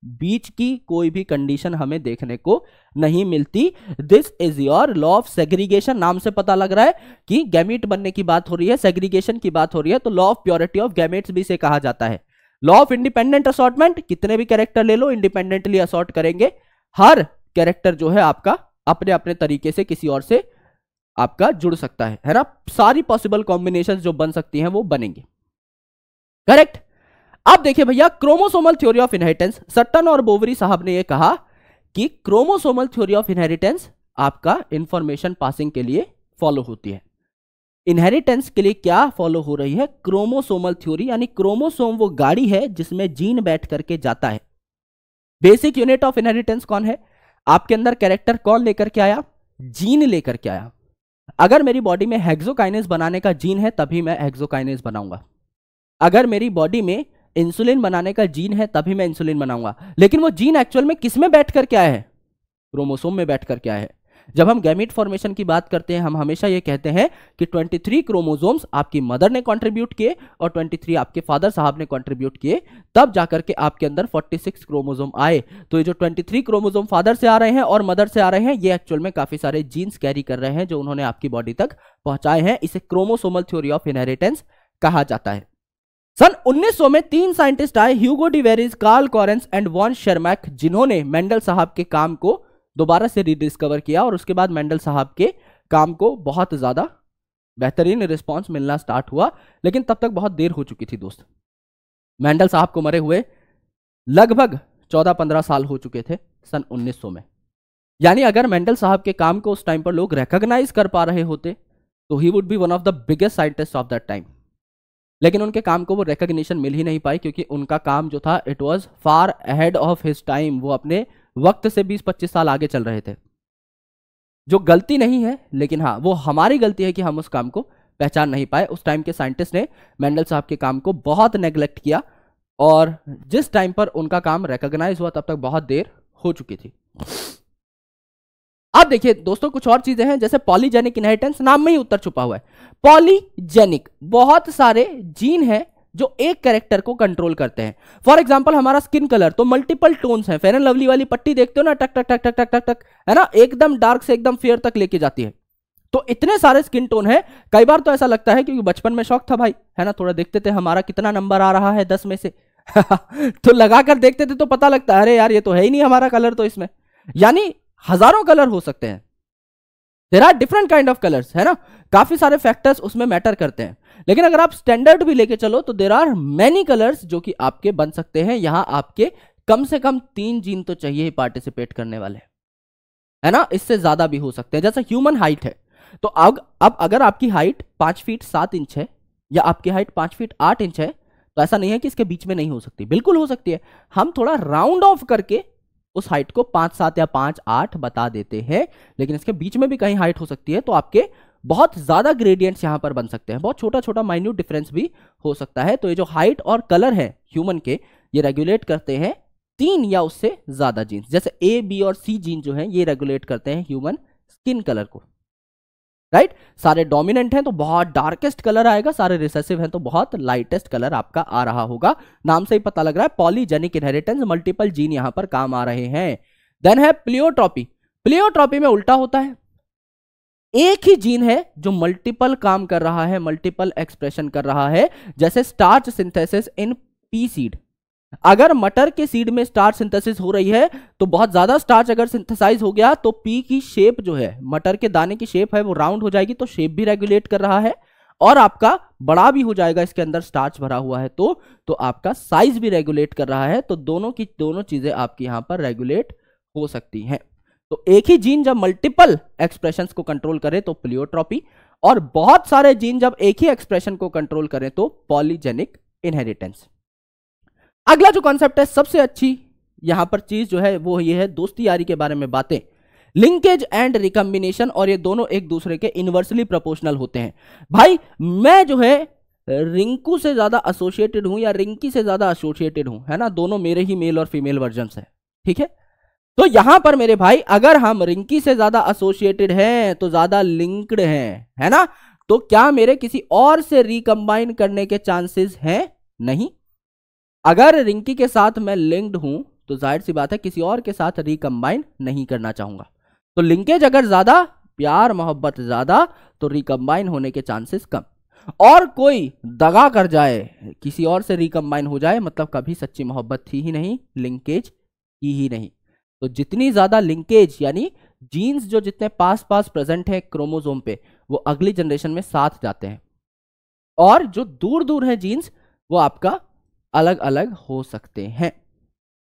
बीच की कोई भी कंडीशन हमें देखने को नहीं मिलती। This is your law of segregation. नाम से पता लग रहा है कि गैमेट बनने की बात हो रही है, सेग्रीगेशन की बात हो रही है, तो law of purity of gametes भी इसे कहा जाता है। लॉ ऑफ इंडिपेंडेंट असॉर्टमेंट, कितने भी कैरेक्टर ले लो इंडिपेंडेंटली असॉर्ट करेंगे। हर कैरेक्टर जो है आपका अपने अपने तरीके से किसी और से आपका जुड़ सकता है ना। सारी पॉसिबल कॉम्बिनेशंस जो बन सकती हैं वो बनेंगे। करेक्ट। अब देखिए भैया क्रोमोसोमल थ्योरी ऑफ इनहेरिटेंस, सट्टन और बोवरी साहब ने यह कहा कि क्रोमोसोमल थ्योरी ऑफ इनहेरिटेंस आपका इंफॉर्मेशन पासिंग के लिए फॉलो होती है। इनहेरिटेंस के लिए क्या फॉलो हो रही है? क्रोमोसोमल थ्योरी, यानी क्रोमोसोम वो गाड़ी है जिसमें जीन बैठ करके जाता है। बेसिक यूनिट ऑफ इनहेरिटेंस कौन है? आपके अंदर कैरेक्टर कौन लेकर के आया? जीन लेकर के आया। अगर मेरी बॉडी में हेक्सोकाइनेज बनाने का जीन है तभी मैं हेक्सोकाइनेज बनाऊंगा। अगर मेरी बॉडी में इंसुलिन बनाने का जीन है तभी मैं इंसुलिन बनाऊंगा। लेकिन वो जीन एक्चुअल में किस में बैठ कर के आया है? क्रोमोसोम में बैठ कर के आया है। जब हम गैमीट फॉर्मेशन की बात करते हैं हम हमेशा ये कहते हैं कि 23 क्रोमोसोम्स आपकी मदर ने कंट्रीब्यूट किए और 23 आपके फादर साहब ने कंट्रीब्यूट किए, तब जाकर के आपके अंदर 46 क्रोमोसोम आए। तो ये जो 23 क्रोमोसोम फादर से आ रहे हैं और मदर से आ रहे हैं, ये एक्चुअल में काफी सारे जीन्स कैरी कर रहे हैं जो उन्होंने आपकी बॉडी तक पहुंचाए हैं। इसे क्रोमोसोमल थ्योरी ऑफ इनहेरिटेंस कहा जाता है। सन 1900 में 3 साइंटिस्ट आए, ह्यूगो डिवेरिज, कार्ल कॉरेंस एंड वॉन शर्मैक, जिन्होंने मेंडल साहब के काम को दोबारा से रीडिस्कवर किया और उसके बाद मेंडल साहब के काम को बहुत ज्यादा बेहतरीन रिस्पांस मिलना स्टार्ट हुआ। लेकिन तब तक बहुत देर हो चुकी थी दोस्त। मेंडल साहब को मरे हुए लगभग 14-15 साल हो चुके थे सन 1900 में। यानी अगर मेंडल साहब के काम को उस टाइम पर लोग रिकॉग्नाइज कर पा रहे होते तो he would be one of the biggest scientist of that time. लेकिन उनके काम को वो रिकॉग्निशन मिल ही नहीं पाई क्योंकि उनका काम जो था it was far ahead of his time. वो अपने वक्त से 20-25 साल आगे चल रहे थे, जो गलती नहीं है, लेकिन हाँ वो हमारी गलती है कि हम उस काम को पहचान नहीं पाए। उस टाइम के साइंटिस्ट ने मेंडल साहब के काम को बहुत नेग्लेक्ट किया और जिस टाइम पर उनका काम रिकॉग्नाइज हुआ तब तक बहुत देर हो चुकी थी। अब देखिए दोस्तों कुछ और चीजें हैं, जैसे पॉलीजेनिक इनहेरिटेंस, नाम में ही उत्तर छुपा हुआ है। पॉलीजेनिक, बहुत सारे जीन हैं जो एक कैरेक्टर को कंट्रोल करते हैं। फॉर एग्जांपल हमारा स्किन कलर, तो मल्टीपल टोन्स हैं। फेयर एंड लवली वाली पट्टी देखते हो ना, टक टक टक टक टक टक टक, है ना, एकदम डार्क से एकदम फेयर तक लेके जाती है। तो इतने सारे स्किन टोन है, कई बार तो ऐसा लगता है क्योंकि बचपन में शौक था भाई, है ना, थोड़ा देखते थे हमारा कितना नंबर आ रहा है 10 में से तो लगाकर देखते थे तो पता लगता है अरे यार ये तो है ही नहीं हमारा कलर तो इसमें। यानी हजारों कलर हो सकते हैं। There are different kind of colours, है ना, काफी सारे फैक्टर्स उसमें मैटर करते हैं। लेकिन अगर आप स्टैंडर्ड भी लेके चलो तो देयर आर मेनी कलर्स जो कि आपके बन सकते हैं। यहां आपके कम से कम 3 जीन तो चाहिए ही पार्टिसिपेट करने वाले, है ना, इससे ज्यादा भी हो सकते हैं। जैसे ह्यूमन हाइट है, तो अब अगर आपकी हाइट 5 फीट 7 इंच है या आपकी हाइट 5 फीट 8 इंच है, तो ऐसा नहीं है कि इसके बीच में नहीं हो सकती, बिल्कुल हो सकती है। हम थोड़ा राउंड ऑफ करके उस हाइट को 5 7 या 5 8 बता देते हैं, लेकिन इसके बीच में भी कहीं हाइट हो सकती है। तो आपके बहुत ज्यादा ग्रेडियंट्स यहां पर बन सकते हैं, बहुत छोटा छोटा माइन्यूट डिफरेंस भी हो सकता है। तो ये जो हाइट और कलर है ह्यूमन के, ये रेगुलेट करते हैं 3 या उससे ज्यादा जीन्स। जैसे ए बी और सी जीन जो है ये रेगुलेट करते हैं ह्यूमन स्किन कलर को, राइट। सारे डोमिनेंट हैं तो बहुत डार्केस्ट कलर आएगा, सारे रिसेसिव हैं तो बहुत लाइटेस्ट कलर आपका आ रहा होगा। नाम से ही पता लग रहा है पॉलीजेनिक इनहेरिटेंस, मल्टीपल जीन यहां पर काम आ रहे हैं। देन है प्लियोट्रॉपी। प्लियोट्रॉपी में उल्टा होता है, एक ही जीन है जो मल्टीपल काम कर रहा है, मल्टीपल एक्सप्रेशन कर रहा है। जैसे starch synthesis in P seed, अगर मटर के सीड में स्टार्च सिंथेसिस हो रही है तो बहुत ज्यादा स्टार्च अगर सिंथेसाइज हो गया तो पी की शेप जो है, मटर के दाने की शेप है वो राउंड हो जाएगी, तो शेप भी रेगुलेट कर रहा है और आपका बड़ा भी हो जाएगा, इसके अंदर स्टार्च भरा हुआ है तो आपका साइज भी रेगुलेट कर रहा है। तो दोनों की दोनों चीजें आपकी यहां पर रेगुलेट हो सकती हैं। तो एक ही जीन जब मल्टीपल एक्सप्रेशंस को कंट्रोल करे तो प्लियोट्रॉपी, और बहुत सारे जीन जब एक ही एक्सप्रेशन को कंट्रोल करें तो पॉलीजेनिक इनहेरिटेंस। अगला जो कॉन्सेप्ट है, सबसे अच्छी यहां पर चीज जो है वो ये है दोस्ती यारी के बारे में बातें, लिंकेज एंड रिकम्बिनेशन, और ये दोनों एक दूसरे के इनवर्सली प्रोपोर्शनल होते हैं। भाई मैं जो है रिंकू से ज्यादा एसोसिएटेड हूं या रिंकी से ज्यादा एसोसिएटेड हूं, है ना, दोनों मेरे ही मेल और फीमेल वर्जन है, ठीक है। तो यहां पर मेरे भाई अगर हम रिंकी से ज्यादा एसोसिएटेड हैं तो ज्यादा लिंक्ड हैं, है ना, तो क्या मेरे किसी और से रिकंबाइन करने के चांसेस हैं? नहीं। अगर रिंकी के साथ मैं लिंक्ड हूं तो जाहिर सी बात है किसी और के साथ रिकंबाइन नहीं करना चाहूंगा। तो लिंकेज अगर ज्यादा, प्यार मोहब्बत ज्यादा, तो रिकंबाइन होने के चांसेस कम। और कोई दगा कर जाए, किसी और से रिकंबाइन हो जाए, मतलब कभी सच्ची मोहब्बत थी ही नहीं, लिंकेज की ही नहीं। तो जितनी ज्यादा लिंकेज यानी जीन्स जो जितने पास पास प्रेजेंट है क्रोमोसोम पे, वो अगली जनरेशन में साथ जाते हैं, और जो दूर दूर है जीन्स वो आपका अलग अलग हो सकते हैं।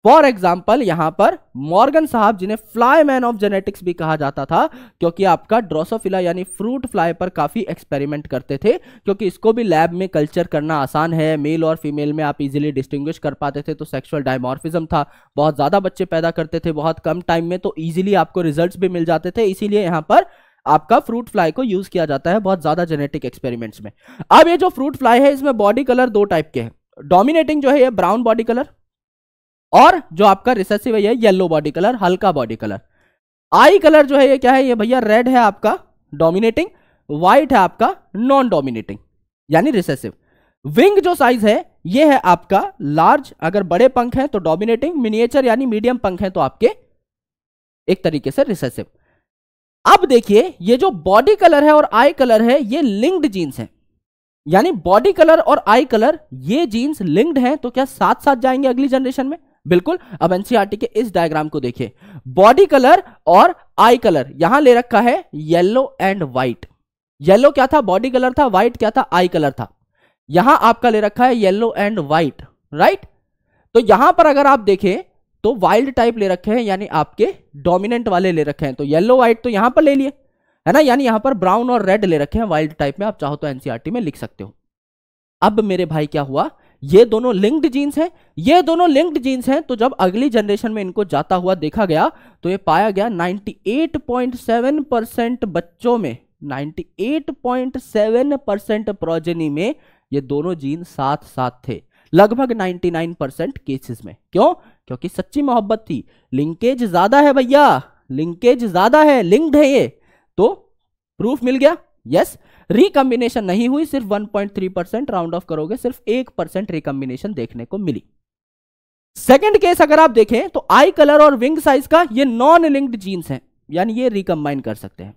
फॉर एग्जाम्पल यहां पर मॉर्गन साहब, जिन्हें फ्लाई मैन ऑफ जेनेटिक्स भी कहा जाता था, क्योंकि आपका ड्रोसोफिला यानी फ्रूट फ्लाई पर काफी एक्सपेरिमेंट करते थे, क्योंकि इसको भी लैब में कल्चर करना आसान है, मेल और फीमेल में आप इजीली डिस्टिंग्विश कर पाते थे, तो सेक्सुअल डायमॉर्फिज्म था, बहुत ज्यादा बच्चे पैदा करते थे बहुत कम टाइम में, तो इजीली आपको रिजल्ट्स भी मिल जाते थे, इसीलिए यहां पर आपका फ्रूट फ्लाई को यूज किया जाता है बहुत ज्यादा जेनेटिक एक्सपेरिमेंट्स में। अब ये जो फ्रूट फ्लाई है इसमें बॉडी कलर 2 टाइप के हैं, डोमिनेटिंग जो है ये ब्राउन बॉडी कलर, और जो आपका रिसेसिव है ये येलो बॉडी कलर, हल्का बॉडी कलर। आई कलर जो है ये क्या है, ये भैया रेड है आपका डोमिनेटिंग, व्हाइट है आपका नॉन डोमिनेटिंग यानी रिसेसिव। विंग जो साइज है ये है आपका लार्ज, अगर बड़े पंख हैं तो डोमिनेटिंग, मिनिएचर यानी मीडियम पंख हैं तो आपके एक तरीके से रिसेसिव। अब देखिए ये जो बॉडी कलर है और आई कलर है ये लिंक्ड जीन्स हैं, यानी बॉडी कलर और आई कलर ये जीन्स लिंक्ड हैं, तो क्या साथ साथ जाएंगे अगली जनरेशन में? बिल्कुल। अब एनसीईआरटी के इस डायग्राम को देखिए, बॉडी कलर और आई कलर यहां ले रखा है येलो एंड व्हाइट। येलो क्या था? बॉडी कलर था, व्हाइट क्या था? आई कलर था। यहां आपका ले रखा है येलो एंड व्हाइट, राइट। तो यहां पर अगर आप देखें तो वाइल्ड टाइप ले रखे हैं, यानी आपके डोमिनेंट वाले ले रखे हैं, तो येलो व्हाइट तो यहां पर ले लिए, है ना, यानी यहां पर ब्राउन और रेड ले रखे हैं वाइल्ड टाइप में, आप चाहो तो एनसीईआरटी में लिख सकते हो। अब मेरे भाई क्या हुआ, ये दोनों लिंक्ड जीन्स हैं, ये दोनों लिंक्ड जीन्स हैं, तो जब अगली जनरेशन में इनको जाता हुआ देखा गया तो ये पाया गया 98.7% बच्चों में, 98.7% प्रोजेनी में ये दोनों जीन साथ साथ थे, लगभग 99% केसेस में। क्यों? क्योंकि सच्ची मोहब्बत थी, लिंकेज ज्यादा है भैया, लिंकेज ज्यादा है, लिंक्ड है ये, तो प्रूफ मिल गया। यस, रिकंबिनेशन नहीं हुई, सिर्फ 1.3%, राउंड ऑफ करोगे सिर्फ 1% रिकंबिनेशन देखने को मिली। सेकंड केस अगर आप देखें तो आई कलर और विंग साइज का ये नॉन लिंक्ड जीन्स हैं, यानी ये रिकंबाइन कर सकते हैं,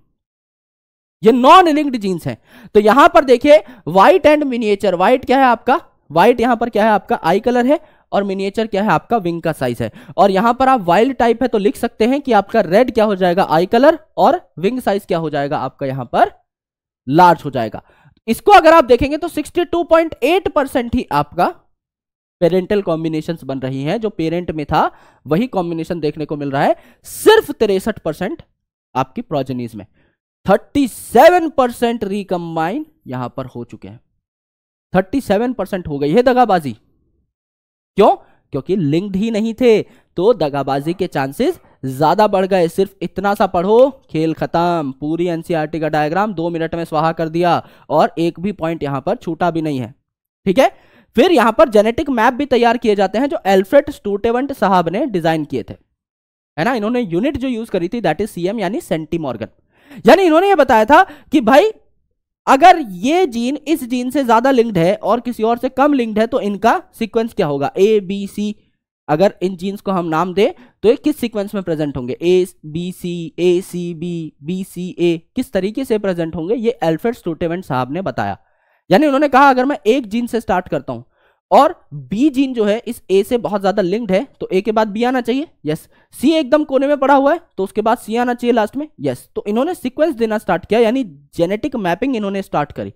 ये नॉन लिंक्ड जीन्स हैं। तो यहां पर देखिए व्हाइट एंड मिनिएचर, व्हाइट क्या है आपका, व्हाइट यहां पर क्या है आपका आई कलर है, और मिनिएचर क्या है आपका विंग का साइज है। और यहां पर आप वाइल्ड टाइप है तो लिख सकते हैं कि आपका रेड क्या हो जाएगा आई कलर, और विंग साइज क्या हो जाएगा आपका यहां पर लार्ज हो जाएगा। इसको अगर आप देखेंगे तो 62.8% ही आपका पेरेंटल कॉम्बिनेशंस बन रही हैं, जो पेरेंट में था वही कॉम्बिनेशन देखने को मिल रहा है। सिर्फ 63% आपकी प्रोजेनीज में, 37% रिकंबाइन यहां पर हो चुके हैं। 37% हो गई है दगाबाजी। क्यों? क्योंकि लिंक्ड ही नहीं थे, तो दगाबाजी के चांसेस ज्यादा बढ़ गए। सिर्फ इतना सा पढ़ो, खेल खत्म। पूरी एनसीईआरटी का डायग्राम 2 मिनट में स्वाहा कर दिया, और एक भी पॉइंट यहां पर छूटा भी नहीं है। ठीक है, फिर यहां पर जेनेटिक मैप भी तैयार किए जाते हैं जो एल्फ्रेड स्टूटेवंट साहब ने डिजाइन किए थे, है ना। इन्होंने यूनिट जो यूज करी थी दैट इज सीएम यानी सेंटीमॉर्गन। यानी इन्होंने ये बताया था कि भाई अगर ये जीन इस जीन से ज्यादा लिंक्ड है और किसी और से कम लिंक्ड है तो इनका सीक्वेंस क्या होगा, ए बी सी। अगर इन जीन्स को हम नाम दें तो ये किस सीक्वेंस में प्रेजेंट होंगे, A B C B C ए, किस तरीके से प्रेजेंट होंगे, ये एल्फ्रेड स्टूटेवंट साहब ने बताया। यानी उन्होंने कहा अगर मैं एक जीन से स्टार्ट करता हूं और बी जीन जो है इस ए से बहुत ज्यादा लिंक्ड है तो ए के बाद बी आना चाहिए, यस। सी एकदम कोने में पड़ा हुआ है तो उसके बाद सी आना चाहिए लास्ट में, यस। तो इन्होंने सीक्वेंस देना स्टार्ट किया, यानी जेनेटिक मैपिंग इन्होंने स्टार्ट करी।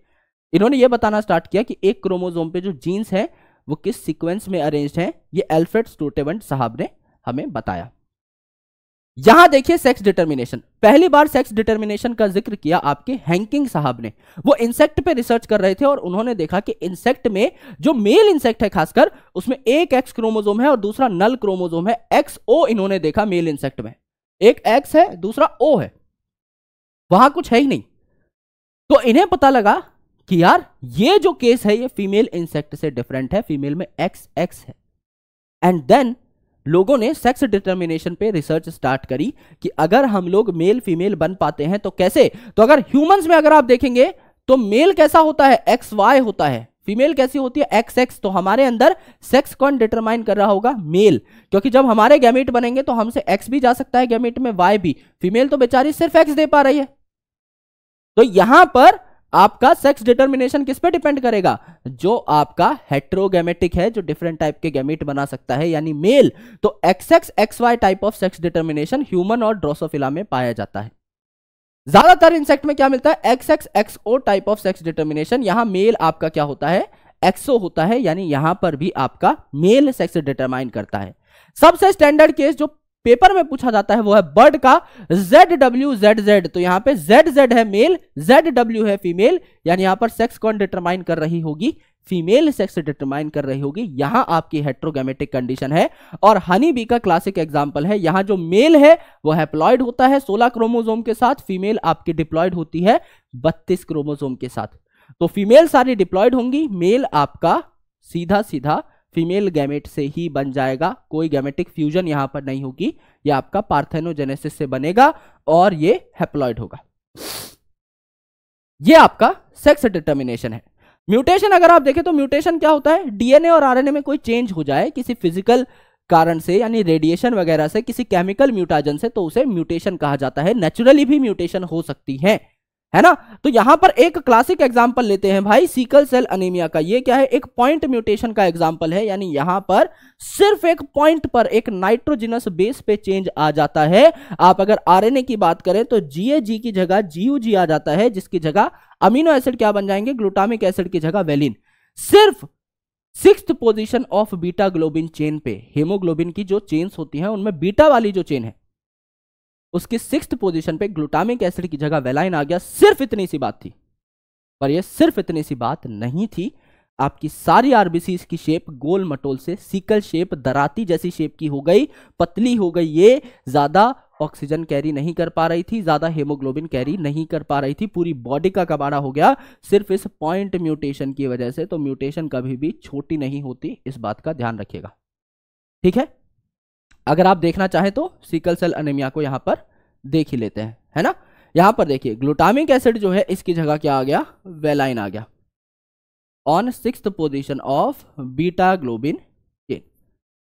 इन्होंने ये बताना स्टार्ट किया कि एक क्रोमोसोम पे जो जीन्स है वो किस सीक्वेंस में अरेंज्ड है। ये एल्फ्रेड स्टूटेवंट साहब ने हमें बताया। यहां देखिए सेक्स डिटर्मिनेशन, पहली बार सेक्स डिटर्मिनेशन का जिक्र किया आपके हैंकिंग साहब ने। वो इंसेक्ट पे रिसर्च कर रहे थे और उन्होंने देखा कि इंसेक्ट में जो मेल इंसेक्ट है खासकर उसमें एक एक्स क्रोमोसोम है और दूसरा नल क्रोमोसोम है, एक्स ओ इन्होंने देखा मेल इंसेक्ट में। एक एक्स है दूसरा ओ है, वहां कुछ है ही नहीं। तो इन्हें पता लगा कि यार ये जो केस है ये फीमेल इंसेक्ट से डिफरेंट है, फीमेल में एक्स एक्स है। एंड देन लोगों ने सेक्स डिटर्मिनेशन पे रिसर्च स्टार्ट करी कि अगर हम लोग मेल फीमेल बन पाते हैं तो कैसे। तो अगर ह्यूमंस में अगर आप देखेंगे तो मेल कैसा होता है, एक्स वाई होता है, फीमेल कैसी होती है, एक्स एक्स। तो हमारे अंदर सेक्स कौन डिटरमाइन कर रहा होगा, मेल। क्योंकि जब हमारे गैमेट बनेंगे तो हमसे एक्स भी जा सकता है गैमेट में, वाई भी। फीमेल तो बेचारी सिर्फ एक्स दे पा रही है। तो यहां पर आपका सेक्स डिटर्मिनेशन किस पे डिपेंड करेगा, जो आपका हेट्रोगैमेटिक है, जो डिफरेंट टाइप के गैमेट बना सकता है यानी मेल। तो XX XY type of sex determination human और ड्रोसोफिला में पाया जाता है। ज्यादातर इंसेक्ट में क्या मिलता है, XX XO type of sex determination. यहां मेल आपका क्या होता है, एक्सो होता है, यानी यहां पर भी आपका मेल सेक्स डिटरमाइन करता है। सबसे स्टैंडर्ड केस जो पेपर में पूछा जाता है वो है बर्ड का ZWZZ। तो यहां पे ZZ है मेल, ZW है फीमेल, यानी यहां पर सेक्स कौन डिटरमाइन कर रही होगी, फीमेल सेक्स डिटरमाइन कर रही होगी। यहां आपकी हेट्रोगैमेटिक कंडीशन है। और हनी बी का क्लासिक एग्जांपल है, यहां जो मेल है वो हैप्लॉइड होता है 16 क्रोमोसोम के साथ, फीमेल आपकी डिप्लॉइड होती है 32 क्रोमोसोम के साथ। तो फीमेल सारी डिप्लॉइड होंगी, मेल आपका सीधा सीधा फीमेल गैमेट से ही बन जाएगा, कोई गैमेटिक फ्यूजन यहां पर नहीं होगी, यह आपका पार्थेनोजेनेसिस से बनेगा और ये हैप्लॉइड होगा। ये आपका सेक्स डिटर्मिनेशन है। म्यूटेशन अगर आप देखें तो म्यूटेशन क्या होता है, डीएनए और आरएनए में कोई चेंज हो जाए किसी फिजिकल कारण से, यानी रेडिएशन वगैरह से, किसी केमिकल म्यूटाजन से, तो उसे म्यूटेशन कहा जाता है। नेचुरली भी म्यूटेशन हो सकती है ना। तो यहां पर एक क्लासिक एग्जांपल लेते हैं भाई, सीकल सेल अनीमिया का। ये क्या है, एक पॉइंट म्यूटेशन का एग्जांपल है, यानी यहां पर सिर्फ एक पॉइंट पर एक नाइट्रोजिनस बेस पे चेंज आ जाता है। आप अगर आरएनए की बात करें तो GAG की जगह GUG आ जाता है, जिसकी जगह अमीनो एसिड क्या बन जाएंगे, ग्लूटामिक एसिड की जगह वेलिन। सिर्फ 6th position of beta globin chain पे, हेमोग्लोबिन की जो चेन्स होती हैं उनमें बीटा वाली जो चेन है उसकी 6th पोजीशन पे ग्लूटामिक एसिड की जगह वेलाइन आ गया। सिर्फ इतनी सी बात थी, पर यह सिर्फ इतनी सी बात नहीं थी। आपकी सारी आरबीसीज की शेप गोल मटोल से सिकल शेप, दराती जैसी शेप की हो गई, पतली हो गई। ये ज्यादा ऑक्सीजन कैरी नहीं कर पा रही थी, ज्यादा हेमोग्लोबिन कैरी नहीं कर पा रही थी, पूरी बॉडी का कबाड़ा हो गया सिर्फ इस पॉइंट म्यूटेशन की वजह से। तो म्यूटेशन कभी भी छोटी नहीं होती, इस बात का ध्यान रखिएगा, ठीक है। अगर आप देखना चाहें तो सिकल सेल एनीमिया को यहां पर देख ही लेते हैं, है ना। यहां पर देखिए ग्लूटामिक एसिड जो है इसकी जगह क्या आ गया, वेलाइन आ गया on 6th position of beta globin chain.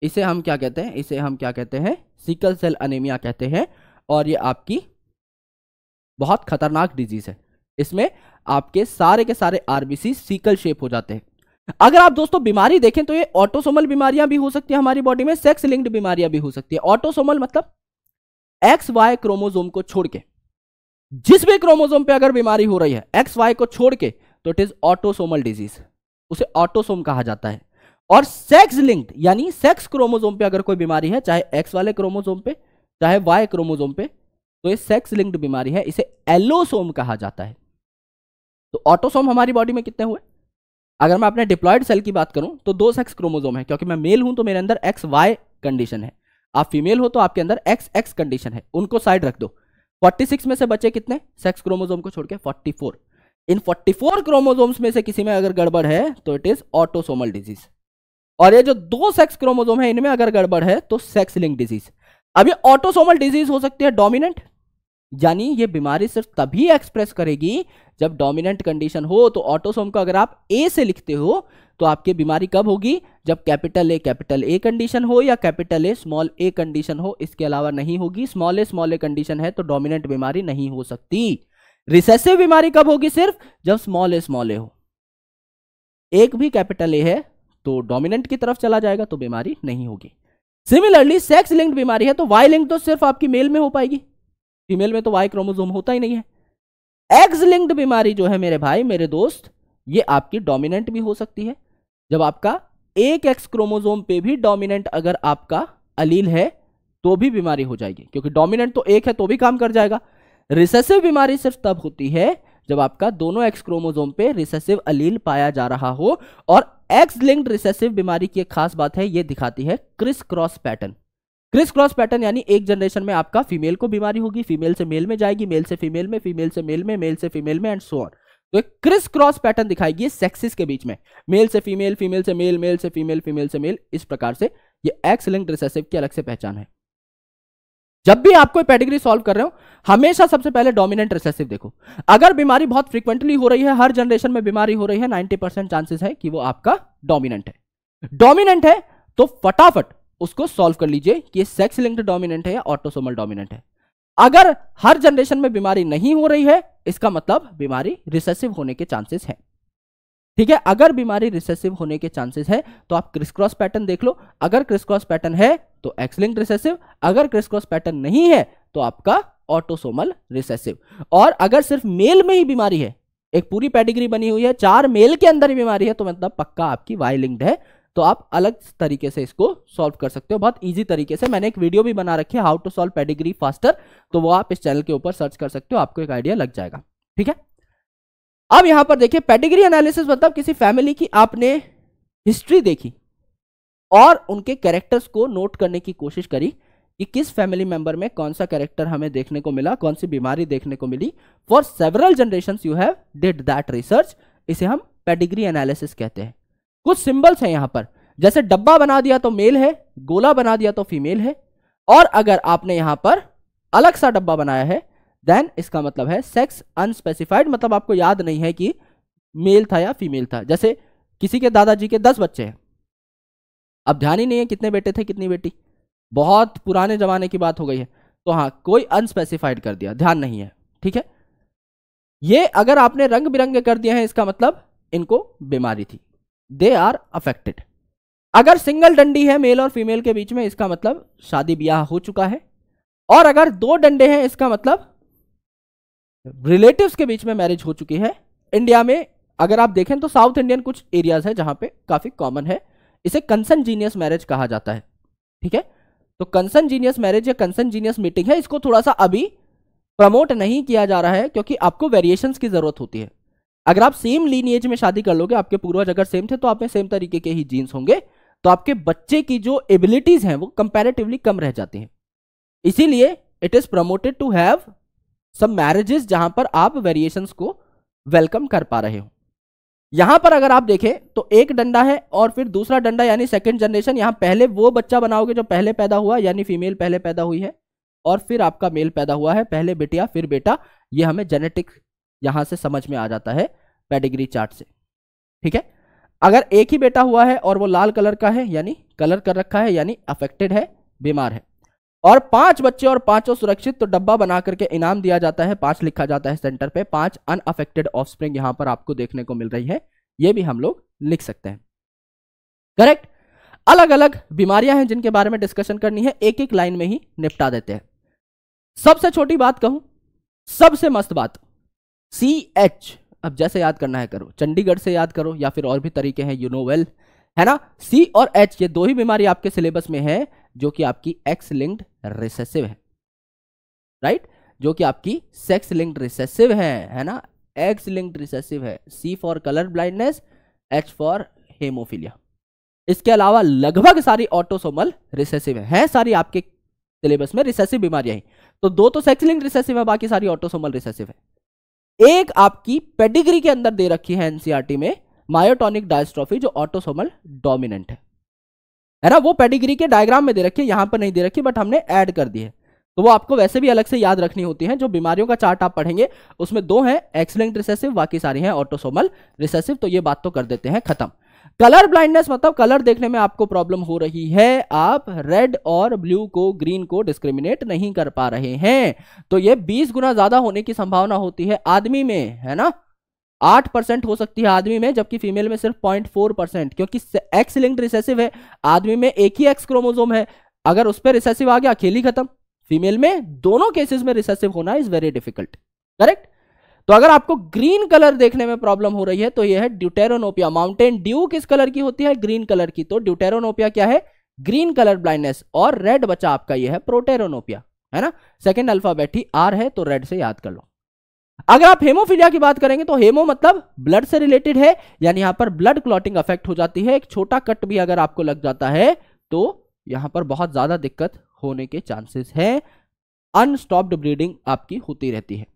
इसे हम क्या कहते हैं, इसे हम क्या कहते हैं, सिकल सेल एनीमिया कहते हैं। और ये आपकी बहुत खतरनाक डिजीज है, इसमें आपके सारे के सारे आरबीसी सिकल शेप हो जाते हैं। अगर आप दोस्तों बीमारी देखें तो ये ऑटोसोमल बीमारियां भी हो सकती है हमारी बॉडी में, सेक्स लिंक्ड बीमारियां भी हो सकती है। ऑटोसोमल मतलब एक्स वाई क्रोमोसोम को छोड़ के, जिस भी क्रोमोसोम पे अगर बीमारी हो रही है एक्स वाई को छोड़ के, तो इट इज ऑटोसोमल डिजीज, उसे ऑटोसोम कहा जाता है। और सेक्स लिंक्ड यानी सेक्स क्रोमोसोम पे अगर कोई बीमारी है, चाहे एक्स वाले क्रोमोसोम पे चाहे वाई क्रोमोसोम पे, तो ये सेक्स लिंक्ड बीमारी है, इसे एलोसोम कहा जाता है। तो ऑटोसोम हमारी बॉडी में कितने हुए? अगर मैं अपने डिप्लॉयड सेल की बात करूं तो 2 सेक्स क्रोमोसोम है, क्योंकि मैं मेल हूं तो मेरे अंदर एक्स वाई कंडीशन है, आप फीमेल हो तो आपके अंदर एक्स एक्स कंडीशन है, उनको साइड रख दो। 46 में से बचे कितने सेक्स क्रोमोसोम को छोड़ के? 44। इन 44 क्रोमोसोम्स में से किसी में अगर गड़बड़ है तो इट इज ऑटोसोमल डिजीज, और ये जो 2 सेक्स क्रोमोसोम है इनमें अगर गड़बड़ है तो सेक्स लिंक डिजीज। अब ये ऑटोसोमल डिजीज हो सकती है डोमिनेंट, यानी ये बीमारी सिर्फ तभी एक्सप्रेस करेगी जब डोमिनेंट कंडीशन हो। तो ऑटोसोम को अगर आप ए से लिखते हो तो आपकी बीमारी कब होगी? जब कैपिटल ए कंडीशन हो या कैपिटल ए कंडीशन हो, इसके अलावा नहीं होगी। स्मॉल ए कंडीशन है तो डोमिनेंट बीमारी नहीं हो सकती। रिसेसिव बीमारी कब होगी? सिर्फ जब स्मॉल ए हो। एक भी कैपिटल ए है तो डोमिनेंट की तरफ चला जाएगा तो बीमारी नहीं होगी। सिमिलरली सेक्स लिंक्ड बीमारी है तो वाई लिंक तो सिर्फ आपकी मेल में हो पाएगी, फीमेल में तो वाई क्रोमोसोम होता ही नहीं है। एक्स लिंक्ड बीमारी जो है मेरे भाई मेरे दोस्त, ये आपकी डोमिनेंट भी हो सकती है, जब आपका एक एक्स क्रोमोसोम पे भी डोमिनेंट अगर आपका अलील है तो भी बीमारी हो जाएगी, क्योंकि डोमिनेंट तो एक है तो भी काम कर जाएगा। रिसेसिव बीमारी सिर्फ तब होती है जब आपका दोनों एक्स क्रोमोसोम पे रिसेसिव अलील पाया जा रहा हो। और एक्स लिंक्ड रिसेसिव बीमारी की एक खास बात है, ये दिखाती है criss cross pattern. Criss cross pattern यानी एक जनरेशन में आपका फीमेल को बीमारी होगी, फीमेल से मेल में जाएगी, मेल से फीमेल में, फीमेल से मेल में, मेल से फीमेल में, एंड सो ऑन। तो एक क्रिस क्रॉस पैटर्न दिखाएगी सेक्सिस के बीच में, मेल से फीमेल, फीमेल से मेल, मेल से फीमेल, फीमेल से मेल। इस प्रकार से ये एक्स लिंक्ड रिसेसिव की अलग से पहचान है। जब भी आप कोई पेडिग्री सॉल्व कर रहे हो हमेशा सबसे पहले डोमिनेंट रिसेसिव देखो। अगर बीमारी बहुत फ्रीक्वेंटली हो रही है, हर जनरेशन में बीमारी हो रही है, 90% चांसेस है कि वो आपका डोमिनेंट है। डोमिनेंट है तो फटाफट उसको सॉल्व कर लीजिए कि ये सेक्स लिंक्ड डोमिनेंट है या ऑटोसोमल डोमिनेंट है। अगर हर जनरेशन में बीमारी नहीं हो रही है, इसका मतलब बीमारी रिसेसिव होने के चांसेस है। ठीक है, अगर बीमारी रिसेसिव होने के चांसेस है तो आप क्रिस क्रॉस पैटर्न देख लो। अगर क्रिस क्रॉस पैटर्न है तो एक्स लिंक्ड रिसेसिव, अगर क्रिस क्रॉस पैटर्न नहीं है तो आपका ऑटोसोमल रिसेसिव। और अगर सिर्फ मेल में ही बीमारी है, एक पूरी पेडिग्री बनी हुई है, 4 मेल के अंदर ही बीमारी है, तो मतलब पक्का आपकी वाई लिंक्ड है। तो आप अलग तरीके से इसको सॉल्व कर सकते हो, बहुत इजी तरीके से। मैंने एक वीडियो भी बना रखी है how to solve pedigree faster, तो वो आप इस चैनल के ऊपर सर्च कर सकते हो, आपको एक आइडिया लग जाएगा। ठीक है, अब यहां पर देखिए पेडिग्री एनालिसिस मतलब किसी फैमिली की आपने हिस्ट्री देखी और उनके कैरेक्टर्स को नोट करने की कोशिश करी कि किस फैमिली मेंबर में कौन सा कैरेक्टर हमें देखने को मिला, कौन सी बीमारी देखने को मिली। For several generations you have did that research, इसे हम पेडिग्री एनालिसिस कहते हैं। कुछ सिंबल्स हैं यहां पर, जैसे डब्बा बना दिया तो मेल है, गोला बना दिया तो फीमेल है, और अगर आपने यहां पर अलग सा डब्बा बनाया है देन इसका मतलब है सेक्स अनस्पेसिफाइड, मतलब आपको याद नहीं है कि मेल था या फीमेल था। जैसे किसी के दादाजी के 10 बच्चे हैं, अब ध्यान ही नहीं है कितने बेटे थे कितनी बेटी, बहुत पुराने जमाने की बात हो गई है, तो हाँ कोई अनस्पेसिफाइड कर दिया, ध्यान नहीं है। ठीक है, ये अगर आपने रंग बिरंगे कर दिए हैं इसका मतलब इनको बीमारी थी, दे आर अफेक्टेड। अगर सिंगल डंडी है मेल और फीमेल के बीच में, इसका मतलब शादी ब्याह हो चुका है। और अगर 2 डंडे हैं इसका मतलब रिलेटिव्स के बीच में मैरिज हो चुकी है। इंडिया में अगर आप देखें तो साउथ इंडियन कुछ एरियाज है जहां पे काफी कॉमन है, इसे कंसनजीनियस मैरिज कहा जाता है। ठीक है, तो कंसनजीनियस मैरिज या कंसनजीनियस मीटिंग है, इसको थोड़ा सा अभी प्रमोट नहीं किया जा रहा है क्योंकि आपको वेरिएशंस की जरूरत होती है। अगर आप सेम लीनिएज में शादी कर लोगे, आपके पूर्वज अगर सेम थे तो आप में सेम तरीके के ही जीन्स होंगे, तो आपके बच्चे की जो एबिलिटीज हैं वो कंपैरेटिवली कम रह जाती हैं। इसीलिए it is promoted to have सब मैरिजेस जहां पर आप वेरिएशंस को वेलकम कर पा रहे हो। यहां पर अगर आप देखें तो एक डंडा है और फिर दूसरा डंडा यानी सेकंड जनरेशन, यहां पहले वो बच्चा बनाओगे जो पहले पैदा हुआ, यानी फीमेल पहले पैदा हुई है, और फिर आपका मेल पैदा हुआ है, पहले बेटिया फिर बेटा। ये हमें जेनेटिक यहां से समझ में आ जाता है पेडिग्री चार्ट से। ठीक है, अगर एक ही बेटा हुआ है और वो लाल कलर का है यानी कलर कर रखा है यानी अफेक्टेड है, बीमार है, और 5 बच्चे और 5 सुरक्षित, तो डब्बा बना करके इनाम दिया जाता है, 5 लिखा जाता है सेंटर पे, 5 अनअफेक्टेड ऑफस्प्रिंग यहां पर आपको देखने को मिल रही है, ये भी हम लोग लिख सकते हैं। करेक्ट। अलग अलग बीमारियां हैं जिनके बारे में डिस्कशन करनी है, एक एक लाइन में ही निपटा देते हैं। सबसे छोटी बात कहूं, सबसे मस्त बात, CH। अब जैसे याद करना है करो, चंडीगढ़ से याद करो या फिर और भी तरीके हैं, यू नो वेल, है ना। C और H ये दो ही बीमारी आपके सिलेबस में है जो कि आपकी एक्स लिंक्ड रिसेसिव है, राइट, जो कि आपकी सेक्स लिंक्ड रिसेसिव है ना, एक्स लिंक्ड रिसेसिव है। C for colour blindness, H for haemophilia. इसके अलावा लगभग सारी ऑटोसोमल रिसेसिव है सारी आपके सिलेबस में रिसेसिव बीमारियां ही। तो दो तो सेक्स लिंक्ड रिसेसिव है, बाकी सारी ऑटोसोमल रिसेसिव है। एक आपकी पेडिग्री के अंदर दे रखी है एनसीईआरटी में, मायोटोनिक डायस्ट्रोफी, जो ऑटोसोमल डोमिनेंट है ना। वो पेडिग्री के डायग्राम में दे रखी है, यहां पर नहीं दे रखी, बट हमने ऐड कर दी है। तो वो आपको वैसे भी अलग से याद रखनी होती है। जो बीमारियों का चार्ट आप पढ़ेंगे उसमें दो हैं एक्स लिंक्ड रिसेसिव, बाकी सारी हैं ऑटोसोमल रिसेसिव। तो ये बात तो कर देते हैं खत्म। कलर ब्लाइंडनेस मतलब कलर देखने में आपको प्रॉब्लम हो रही है, आप रेड और ब्लू को, ग्रीन को डिस्क्रिमिनेट नहीं कर पा रहे हैं, तो ये 20 गुना ज्यादा होने की संभावना होती है आदमी में, है ना। 8% हो सकती है आदमी में, जबकि फीमेल में सिर्फ 0.4%, क्योंकि एक्स लिंक्ड रिसेसिव है। आदमी में एक ही एक्स क्रोमोसोम है, अगर उस पर रिसेसिव आ गया खेल ही खत्म। फीमेल में दोनों केसेस में रिसेसिव होना इज वेरी डिफिकल्ट, करेक्ट। तो अगर आपको ग्रीन कलर देखने में प्रॉब्लम हो रही है तो यह है ड्यूटेरोनोपिया। माउंटेन ड्यू किस कलर की होती है? ग्रीन कलर की। तो ड्यूटेरोनोपिया क्या है? Green colour blindness. और रेड बचा आपका यह है प्रोटेरोनोपिया, है ना। सेकंड अल्फाबेट ही आर है, तो रेड से याद कर लो। अगर आप हेमोफीलिया की बात करेंगे तो हेमो मतलब ब्लड से रिलेटेड है, यानी यहां पर ब्लड क्लॉटिंग अफेक्ट हो जाती है। एक छोटा कट भी अगर आपको लग जाता है तो यहां पर बहुत ज्यादा दिक्कत होने के चांसेस हैं, अनस्टॉप्ड ब्लीडिंग आपकी होती रहती है।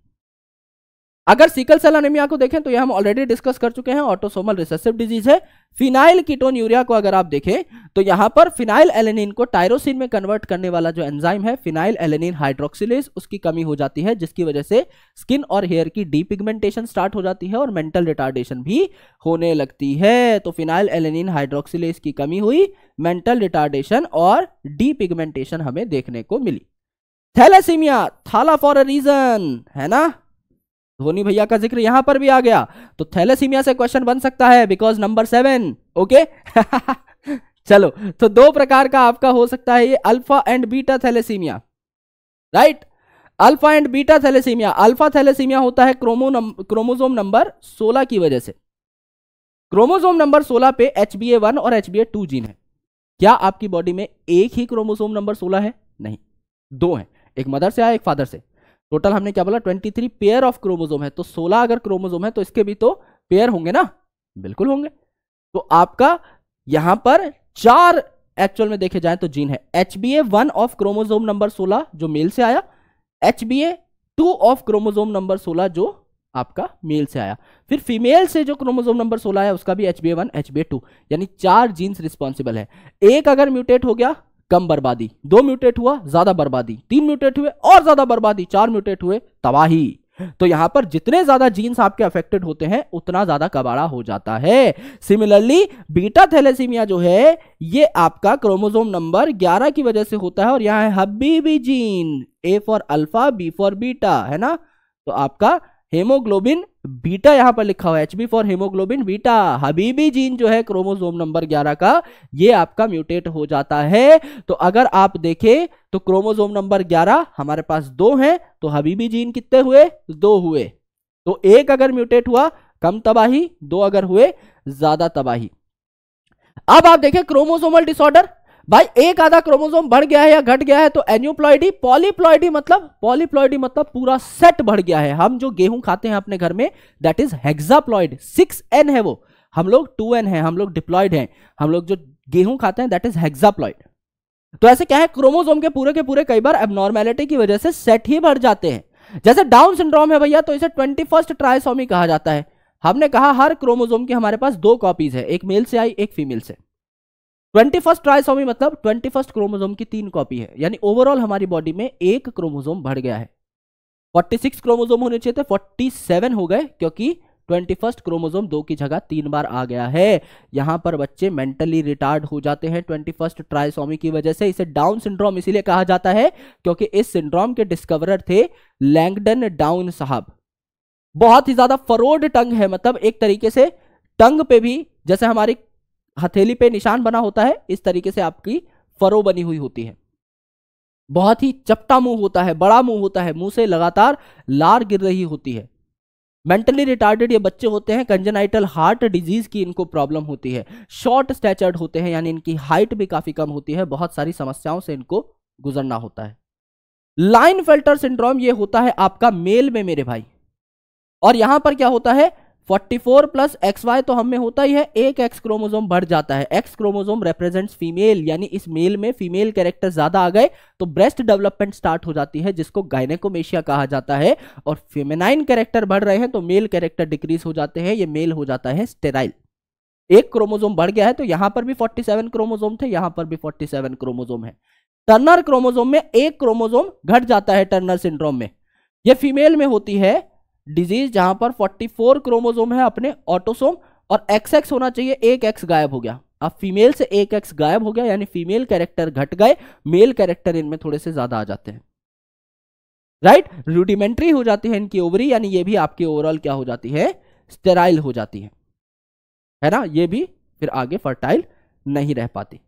अगर सिकल सेल एनीमिया को देखें तो यह हम ऑलरेडी डिस्कस कर चुके हैं, ऑटोसोमल रिसेसिव डिजीज है। फिनाइल कीटोन्यूरिया को अगर आप देखें तो यहां पर फिनाइल एलेनिन को टायरोसिन में कन्वर्ट करने वाला जो एंजाइम है फिनाइल एलेनिन हाइड्रोक्सिलेज, उसकी कमी हो जाती है, जिसकी वजह से स्किन और हेयर की डीपिगमेंटेशन स्टार्ट हो जाती है और मेंटल रिटार्डेशन भी होने लगती है। तो फिनाइल एलेनिन हाइड्रोक्सिलेज की कमी हुई, मेंटल रिटार्डेशन और डीपिगमेंटेशन हमें देखने को मिली। थैलेसीमिया, थाला फॉर अ रीजन, है ना। धोनी भैया का जिक्र यहां पर भी आ गया, तो थैलेसीमिया से क्वेश्चन बन सकता है बिकॉज नंबर 7, ओके। चलो, तो दो प्रकार का आपका हो सकता है ये, alpha and beta thalassemia, right. Alpha and beta thalassemia. Alpha thalassemia होता है क्रोमोसोम नंबर 16 की वजह से। क्रोमोसोम नंबर 16 पे HbA1 और HbA2 जीन है। क्या आपकी बॉडी में एक ही क्रोमोसोम नंबर 16 है? नहीं, दो है, एक मदर से आया एक फादर से। टोटल हमने क्या बोला? 23 पेयर ऑफ क्रोमोसोम है। तो 16 अगर क्रोमोसोम है तो इसके भी तो पेयर होंगे ना, बिल्कुल होंगे। तो आपका यहां पर 4 एक्चुअल में देखे जाए तो जीन है। HbA1 ऑफ क्रोमोसोम नंबर 16 जो मेल से आया, HbA2 ऑफ क्रोमोसोम नंबर 16 जो आपका मेल से आया, फिर फीमेल से जो क्रोमोसोम नंबर 16 है उसका भी HbA1 HbA2, यानी 4 जीन्स रिस्पॉन्सिबल है। एक अगर म्यूटेट हो गया कम बर्बादी, 2 म्यूटेट हुआ ज्यादा बर्बादी, 3 म्यूटेट हुए और ज्यादा बर्बादी, 4 म्यूटेट हुए तबाही। तो यहां पर जितने ज्यादा जीन्स आपके अफेक्टेड होते हैं उतना ज्यादा कबाड़ा हो जाता है। सिमिलरली बीटा थैलेसीमिया जो है ये आपका क्रोमोसोम नंबर 11 की वजह से होता है, और यहां है Habibi gene, A for alpha B for beta, है ना। तो आपका हेमोग्लोबिन बीटा यहां पर लिखा हुआ है, HB for haemoglobin beta. Habibi gene जो है क्रोमोसोम नंबर 11 का, ये आपका म्यूटेट हो जाता है। तो अगर आप देखें तो क्रोमोसोम नंबर 11 हमारे पास 2 हैं, तो हबीबी जीन कितने हुए? 2 हुए। तो एक अगर म्यूटेट हुआ कम तबाही, 2 अगर हुए ज्यादा तबाही। अब आप देखें क्रोमोसोमल डिसऑर्डर, भाई एक आधा क्रोमोसोम बढ़ गया है या घट गया है तो एन्यूप्लॉइडी। पॉलीप्लॉइडी मतलब पूरा सेट बढ़ गया है। हम जो गेहूं खाते हैं अपने घर में दैट इज हेक्साप्लॉइड, 6N है वो, हम लोग 2N है, हम लोग डिप्लॉइड हैं। हम लोग जो गेहूं खाते हैं दैट इज हेक्साप्लॉइड। तो ऐसे क्या है, क्रोमोसोम के पूरे कई बार एबनॉर्मेलिटी की वजह से सेट ही बढ़ जाते हैं। जैसे डाउन सिंड्रोम है भैया, तो इसे 21st ट्राइसोमी कहा जाता है। हमने कहा हर क्रोमोसोम की हमारे पास 2 कॉपीज है, एक मेल से आई एक फीमेल से। 21st ट्राइसोमी मतलब 21st क्रोमोसोम की 3 कॉपी है, यानी ओवरऑल हमारी बॉडी में 1 क्रोमोसोम बढ़ गया है। 46 क्रोमोसोम होने चाहिए थे, 47 हो गए, क्योंकि 21st क्रोमोसोम 2 की जगह 3 बार आ गया है। यहां पर बच्चे मेंटली रिटार्ड हो जाते हैं 21st ट्राइसोमी की वजह से। इसे डाउन सिंड्रोम इसीलिए कहा जाता है क्योंकि इस सिंड्रोम के डिस्कवरर थे लैंगडन डाउन साहब। बहुत ही ज्यादा फरोड टंग है, मतलब एक तरीके से टंग पे भी जैसे हमारी हथेली पे निशान बना होता है, इस तरीके से आपकी फरो बनी हुई होती है। बहुत ही चपटा मुंह होता है, बड़ा मुंह होता है, मुंह से लगातार लार गिर रही होती है। मेंटली रिटार्डेड ये बच्चे होते हैं, कंजेनाइटल हार्ट डिजीज की इनको प्रॉब्लम होती है। शॉर्ट स्टैचर्ड होते हैं, यानी इनकी हाइट भी काफी कम होती है, बहुत सारी समस्याओं से इनको गुजरना होता है। लाइनफेल्टर सिंड्रोम ये होता है आपका मेल में मेरे भाई, और यहां पर क्या होता है 44 प्लस XY तो हमें होता ही है, एक एक्स क्रोमोसोम बढ़ जाता है। एक्स क्रोमोसोम रिप्रेजेंट्स फीमेल, यानी इस मेल में फीमेल कैरेक्टर ज्यादा आ गए तो ब्रेस्ट डेवलपमेंट स्टार्ट हो जाती है, जिसको गायनेकोमेशिया कहा जाता है। और फेमिनाइन कैरेक्टर बढ़ रहे हैं तो मेल कैरेक्टर डिक्रीज हो जाते हैं, ये मेल हो जाता है स्टेराइल। एक क्रोमोसोम बढ़ गया है तो यहां पर भी 47 क्रोमोसोम थे, यहां पर भी 47 क्रोमोसोम है। टर्नर क्रोमोसोम में एक क्रोमोसोम घट जाता है टर्नर सिंड्रोम में, यह फीमेल में होती है डिजीज, जहां पर 44 क्रोमोसोम है अपने ऑटोसोम, और XX होना चाहिए, एक एक्स गायब हो गया। अब फीमेल से एक एक्स गायब हो गया, यानी फीमेल कैरेक्टर घट गए, मेल कैरेक्टर इनमें थोड़े से ज्यादा आ जाते हैं। राइट, रूडिमेंट्री हो जाती है इनकी ओवरी, यानी ये भी आपकी ओवरऑल क्या हो जाती है, स्टेराइल हो जाती है ना, ये भी फिर आगे फर्टाइल नहीं रह पाती।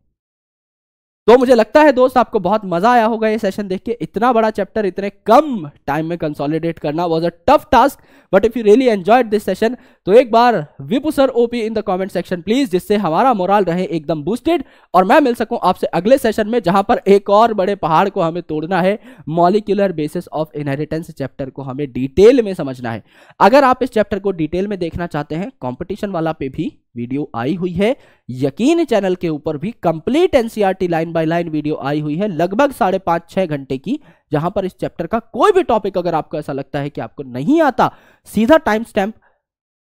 तो मुझे लगता है दोस्त आपको बहुत मजा आया होगा ये सेशन देख के। इतना बड़ा चैप्टर इतने कम टाइम में कंसोलिडेट करना was a tough task, but if you really enjoyed this session तो एक बार Vipu sir OP in the comment section please, जिससे हमारा मोरल रहे एकदम बूस्टेड और मैं मिल सकूं आपसे अगले सेशन में, जहां पर एक और बड़े पहाड़ को हमें तोड़ना है। Molecular basis of inheritance chapter को हमें डिटेल में समझना है। अगर आप इस चैप्टर को डिटेल में देखना चाहते हैं, कॉम्पिटिशन वाला पे भी वीडियो आई हुई है, यकीन चैनल के ऊपर भी complete NCERT line by line video आई हुई है, लगभग 5.5-6 घंटे की, जहां पर इस चैप्टर का कोई भी टॉपिक अगर आपको ऐसा लगता है कि आपको नहीं आता, सीधा टाइम स्टैंप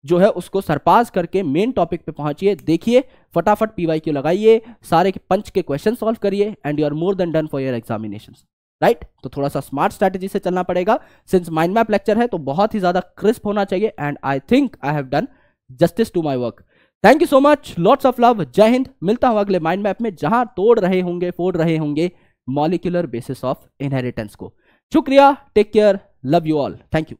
जो है उसको सरपास करके मेन टॉपिक पे पहुंचिए, देखिए, फटाफट PYQ लगाइए, सारे के पंच के क्वेश्चन सॉल्व करिए, and you are more than done for your examinations. Right, तो थोड़ा सा स्मार्ट स्ट्रैटेजी से चलना पड़ेगा, सिंस माइंड मैप लेक्चर है तो बहुत ही ज्यादा क्रिस्प होना चाहिए, and I think I have done justice to my work. Thank you so much, lots of love, जय हिंद। मिलता हूं अगले माइंड मैप में, जहां तोड़ रहे होंगे, फोड़ रहे होंगे मॉलिक्यूलर बेसिस ऑफ इनहेरिटेंस को। शुक्रिया, take care, love you all, thank you.